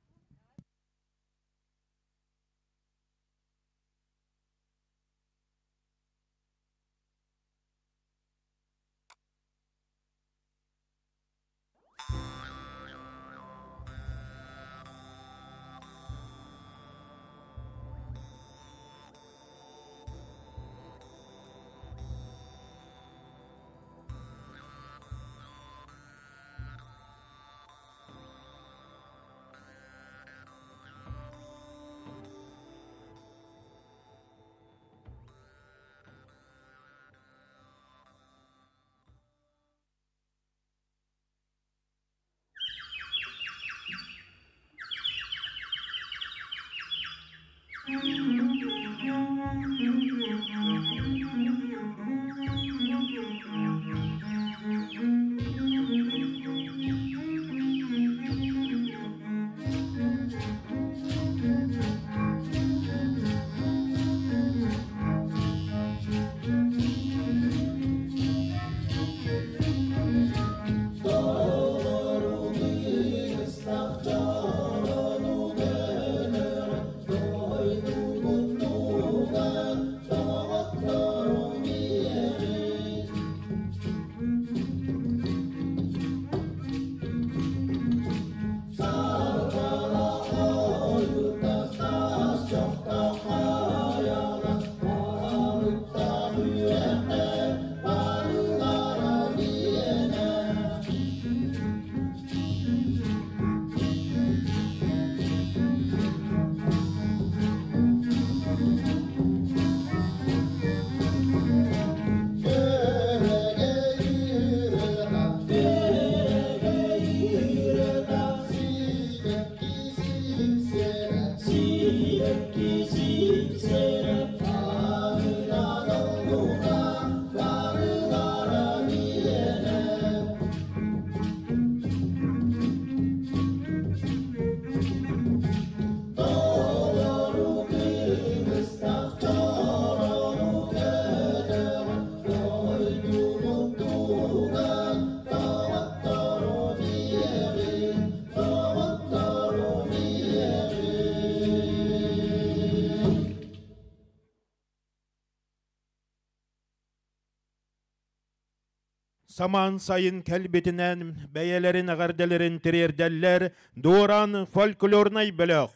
Saman sayın kelbetinen beyelerin ağardelerin tirerdeller doğuran folklornay bölük.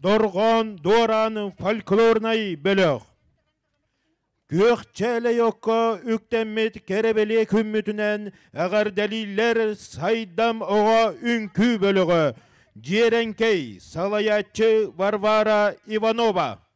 Dorgon doğuran folklornay bölük. Gökçele yokka üktemmet kerebeli kümmütünen ağar deliller saydam oğa ünkü bölüğü. Jerenkey salayatçı Varvara Ivanova.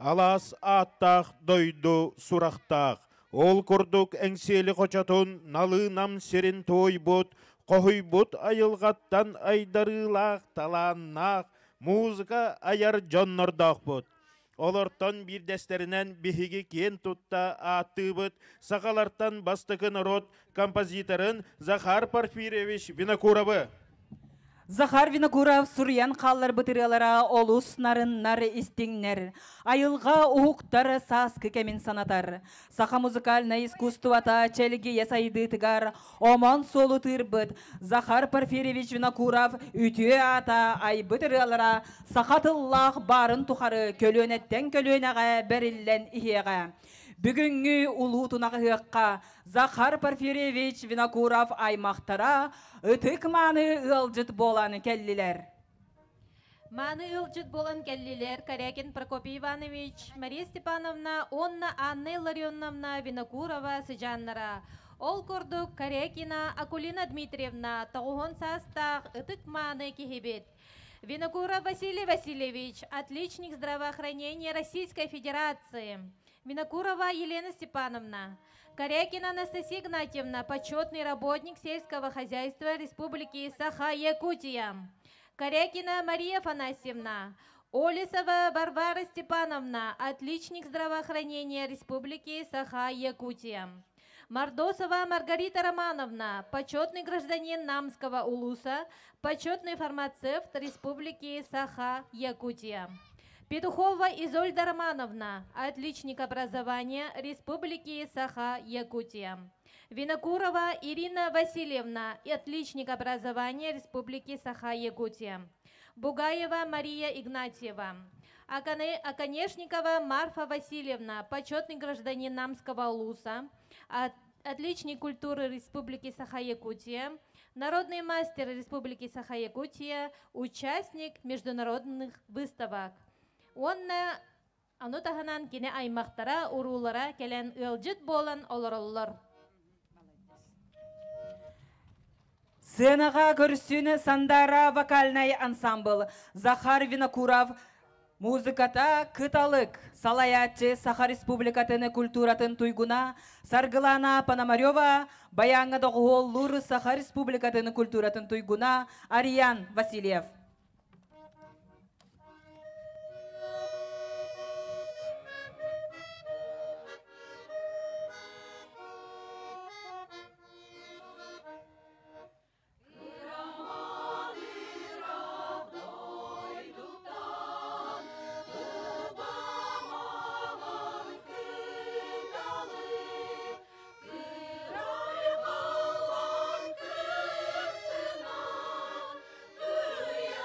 Алас аттақ дойду сурақтақ. Ол күрдік әңселі қочатун налынам серін той бұд, қохой бұд айылғаттан айдарылақ таланнақ, музыка аяр жоннордақ бұд. Олортон бір дәстерінен бігігі кен тұтта аты бұд, сақалартан бастықы народ композиторын Захар Порфирьевич Винокуровы. Захар Винокуров Сурьян қаллар бұтырылара олус нарыннар истиңнер. Айылға уғықтары саскы кәмін санатар. Саха музыкальное искусствота чәліге ясайды тігар. Оман солу тырбыт. Захар Порфирьевич Винокуров үтіе ата ай бұтырылара сақатыллақ барын тұқары көлөнеттен көлөнеға бәріллен ихеға. Бүгінгі ұлу тұнағы Захар Порфирьевич Винокуров аймақтара үтік маны ылжыт боланы кәлілер. Маны ылжыт болан кәлілер Корякин Прокопий Иванович, Мария Степановна, Онна Анна Илларионовна Винокурова сыжаннара. Ол көрдік Корякина Акулина Дмитриевна тағуғын састақ үтік маны кехебет. Винокуров Василий Васильевич, отличник здравоохранения Российской Федерации. Винокурова Елена Степановна, Корякина Анастасия Игнатьевна, почетный работник сельского хозяйства Республики Саха-Якутия. Корякина Мария Афанасьевна, Олесова Варвара Степановна, отличник здравоохранения Республики Саха-Якутия. Мордосова Маргарита Романовна, почетный гражданин Намского улуса, почетный фармацевт Республики Саха-Якутия. Петухова Изольда Романовна, отличник образования Республики Саха-Якутия. Винокурова Ирина Васильевна, отличник образования Республики Саха-Якутия. Бугаева Мария Игнатьева. Оконешникова Марфа Васильевна, почетный гражданин Намского улуса, отличник культуры Республики Саха-Якутия. Народный мастер Республики Саха-Якутия, участник международных выставок. Онна аны таханан кине аймақтара урулара келен ылжыт болан олороллар. Сценаға көрсүні Сандара вокальный ансамбл. Захар Винокуров музыката кыталык. Салаятчы Саха Республикатыны культуратын туйгуна. Саргылана Пономарева, баяңы доғуоллур Саха Республикатыны культуратын туйгуна. Ариан Васильев. Kıra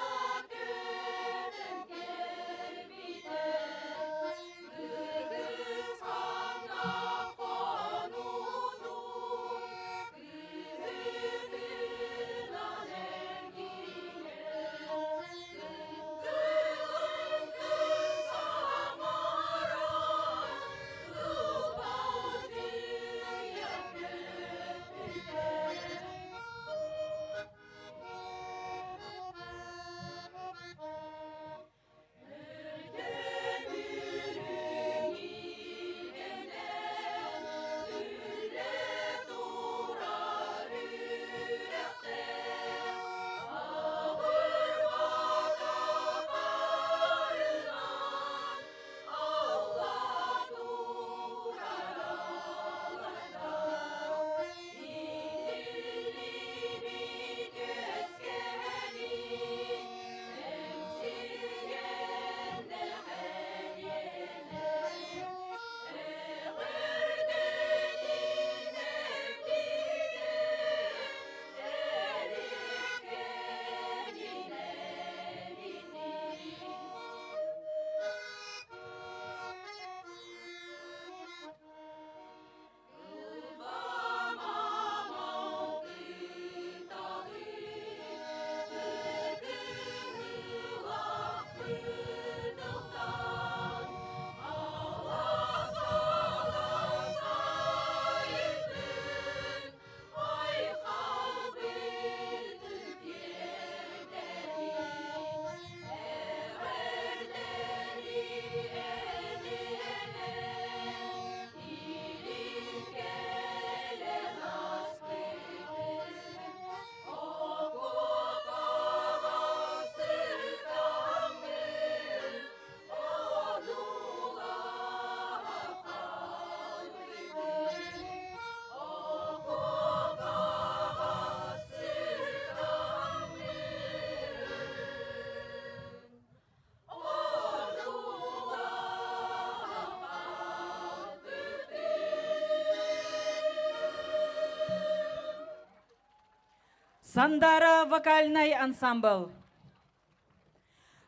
Сандара вокальный ансамбл.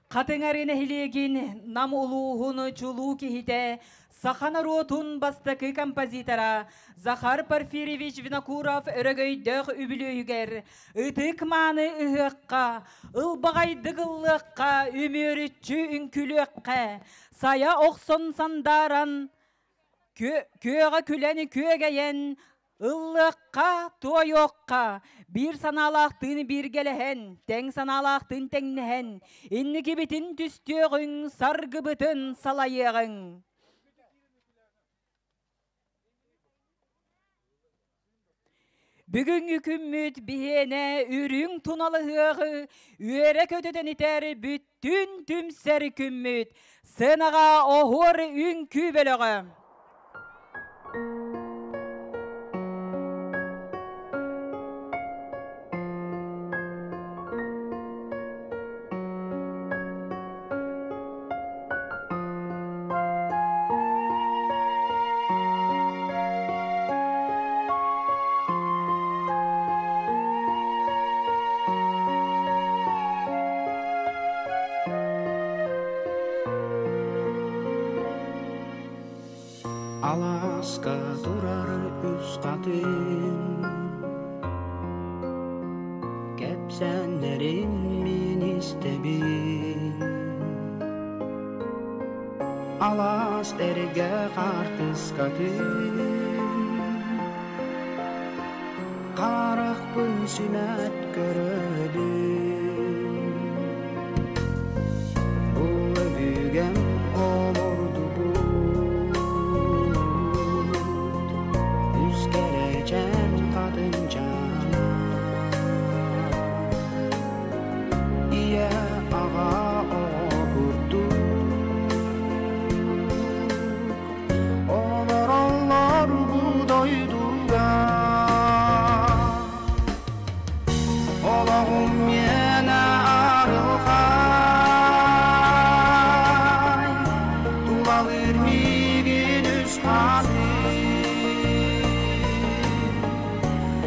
Қатыңарына хилеген нам улуғыны чулу кихите Сахана ротун бастакы композитора Захар Порфирьевич Винокуров өрөгөйдөк үбілөйгер Үтік маны үхіққа, ылбағайдығылыққа, өмөрітчі үнкілөққа Сая оқсон сандаран, көға күләні көгәйен Ыллыққа, тойоққа, бір саналақтың бір келіхен, тәң саналақтың тәңніхен, иннікі бітін түстеғің, сарғы бітін салайығың. Бүгін үкіммет бейіне үрің тұналығы, өре көтеден етері бүттін түмсәрі күммет, сынаға оғыр үн күбелігі. Alaska durar üz katın Kepsenlerin min istebin Alas erge kartız katın Karak bun sünet görödün Bu öbügem olurdu bu Yüzgereceğim kadın cana İye ağa okurdu Onlar bu doyduga Olağım yine arılgay Dulalır migin üz kadı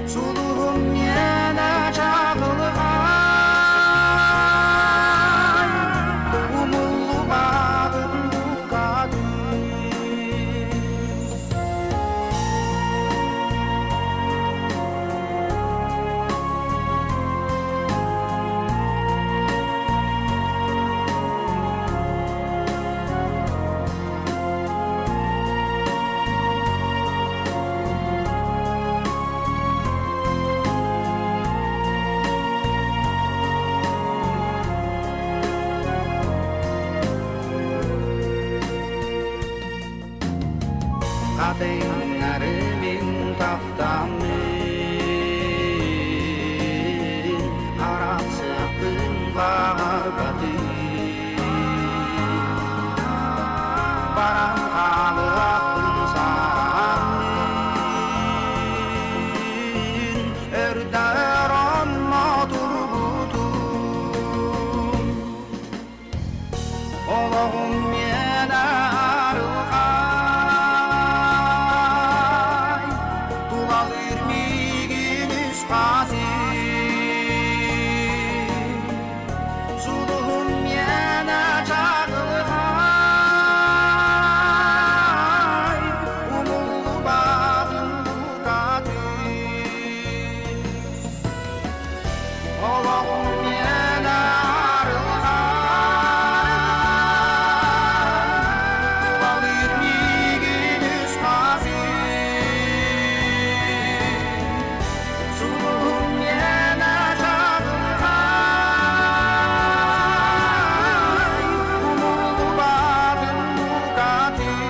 Suluğum yine çağılgay Umullu bağın bu kadın Kadınlarımın taptamın Arapsıqın bağır batı Baran kalı aklın sağın Örder anma durgudun Olağım yine arılgay Dulalır migin üz kadı Suluğum yine çağılgay Umullu bağın bu kadın Olağım yine arılgay Dulalır migin üz kadı Suluğum yine çağılgay Umullu bağın bu kadın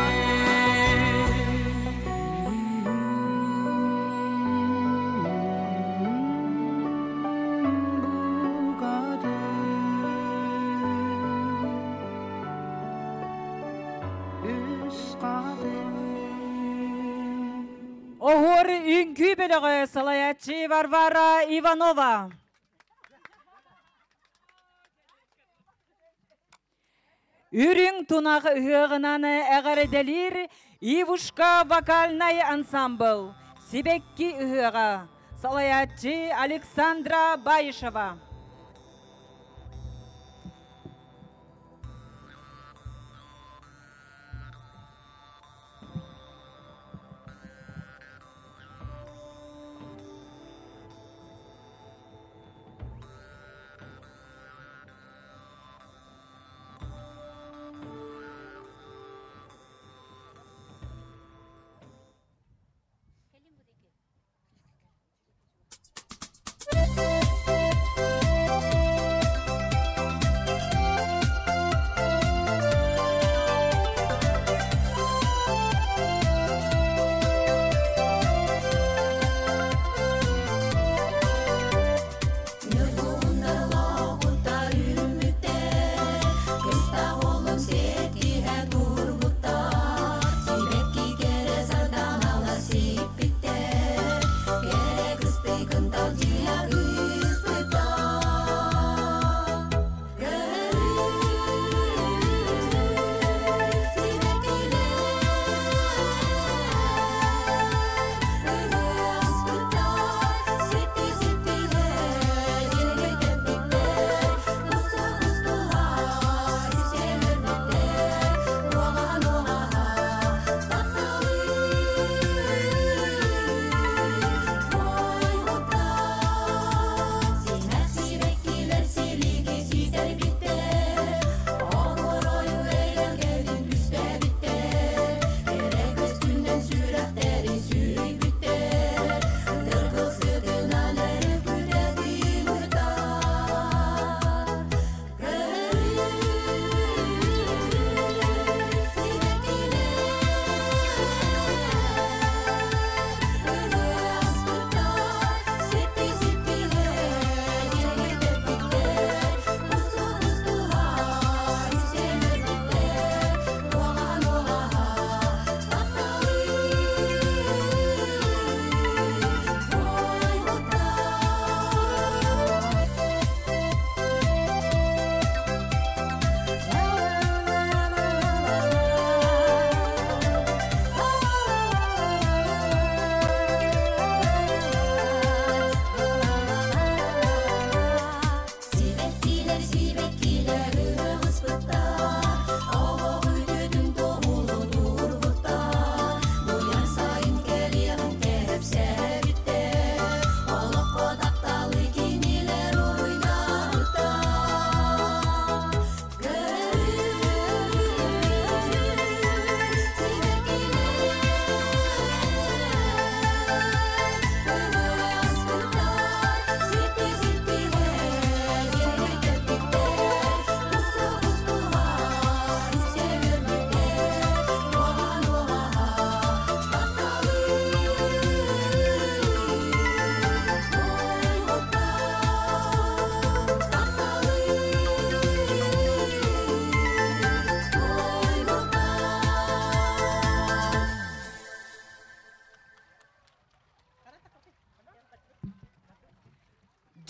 Оғыр үңкі бөлігі салаятчы Варвара Иванова. Үрің тұнағы ұғынаны әғаределер Ивушка вокальный ансамбл. Сибекки ұға. Салаятчы Александра Байышева.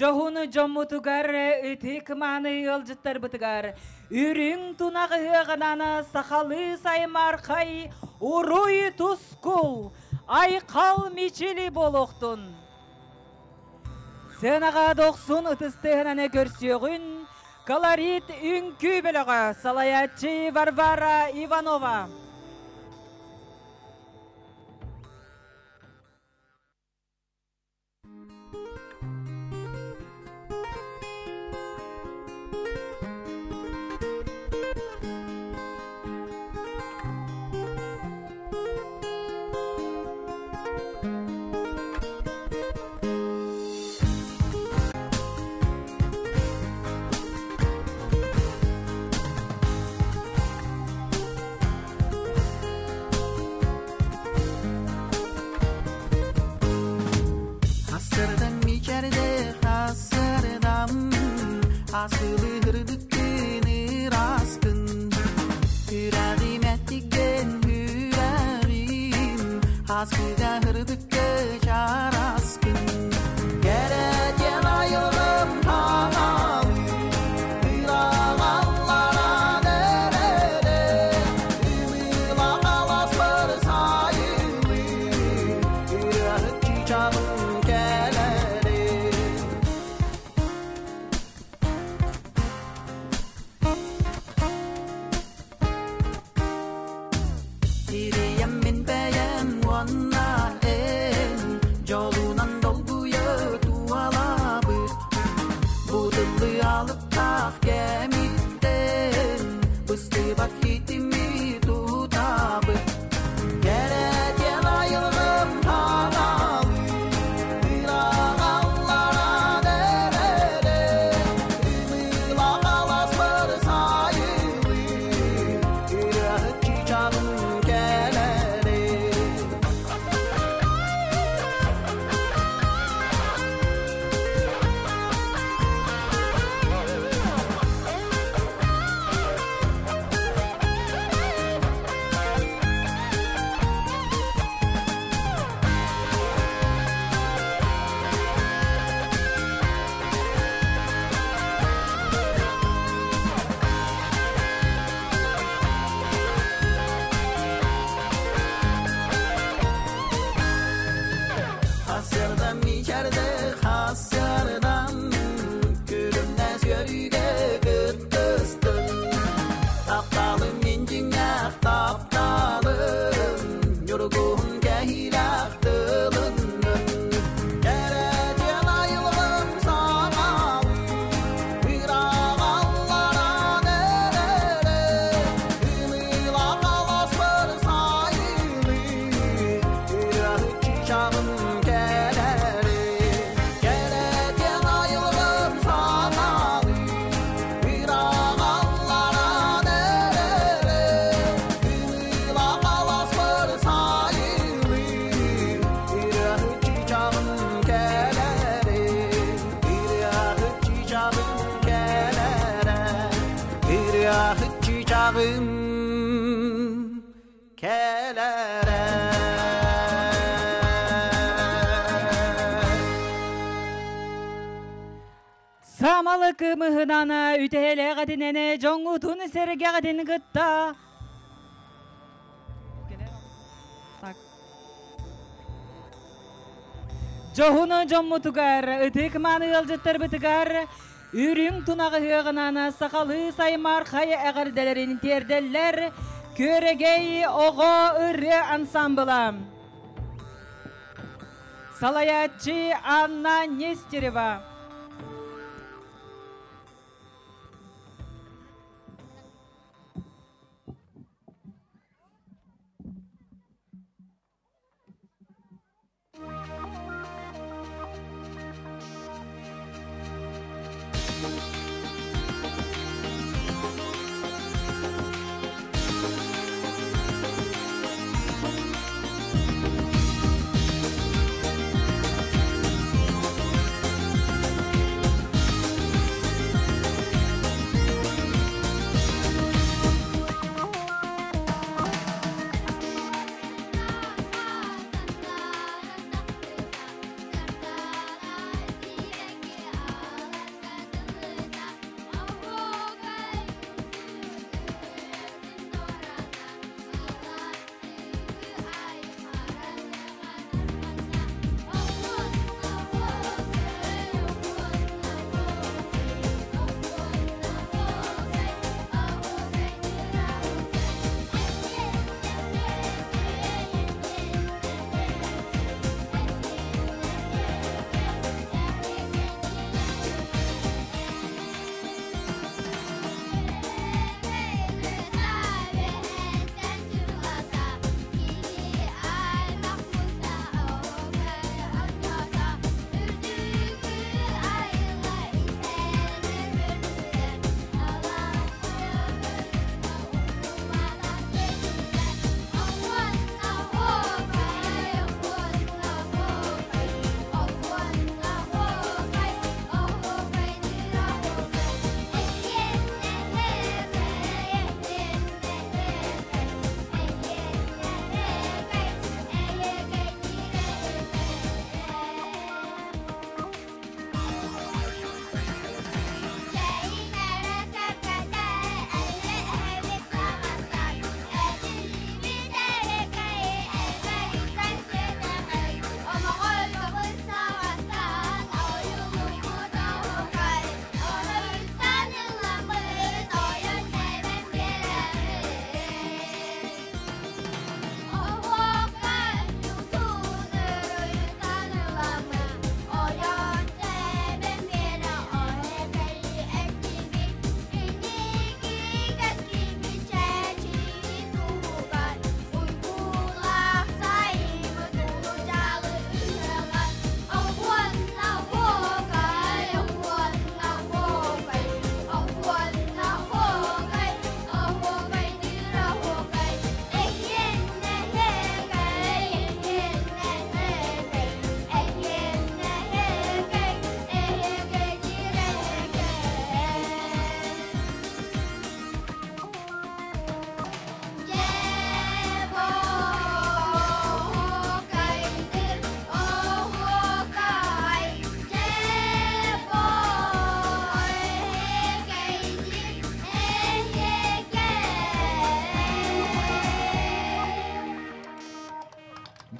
Johunu jommutugар ытык маны ылжыттар бытыгар. Үрүң тунағы ғананы сақалы саймарқай, уруй тускул, айқал мечели болохтун. Сенаға доқсын ытыстығынаны көрсеғін, колорит үнкі біліға Салаятчы Варвара Иванова. Asılı hırdıkkını raskın Hüradim ettigen hürarim Askıda hırdıkkı çaraskın Gereken ayılım hanalı Hırağallara nerede Ümüla kalas var sayılı Hırağıt çiçağın kele dağın kelere. Samalık mıhınana ütele gadinene jonğutun serge gadin gıtta. Johunu jommutugar, ıtık manı yılcıttır bıtıgar, ürün tunağı hığınana sakalı saymar kayı eğerdelerin terdeller, köregey oğu ırı ansambılam. Salayatçı Anna Nestereva.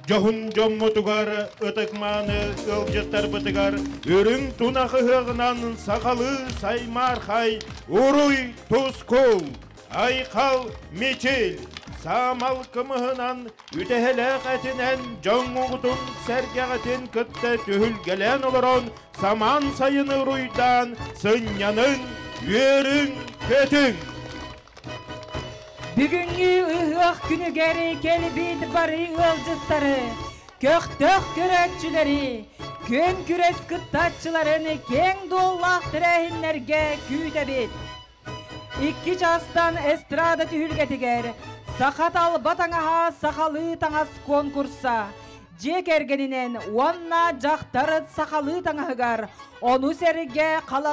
Johun jommutugar, ıtıkmanı, ılcıttır bıtıgar, ürün tunakı hığınan sakalı saymar hay, uruy tuzkul, aykal meçil, samal kımıhınan, ütehelek etinen, jonğutun sergeğetin kıtta tühülgelen oluron, saman sayını uruydan, sınyanın, yörün kötün. Bugünkü ıhık günü geri kelbid barı ılcıtları, köktök kürekçileri, kön küres kıttatçılarını keng dollak direhinlerge küytebit. İki çastan estrada tühülgetiger, sakat al batanaha sakalı tanas konkursa, jek ergeninen onna jaktarıt sakalı tanahıgar, onu serge kala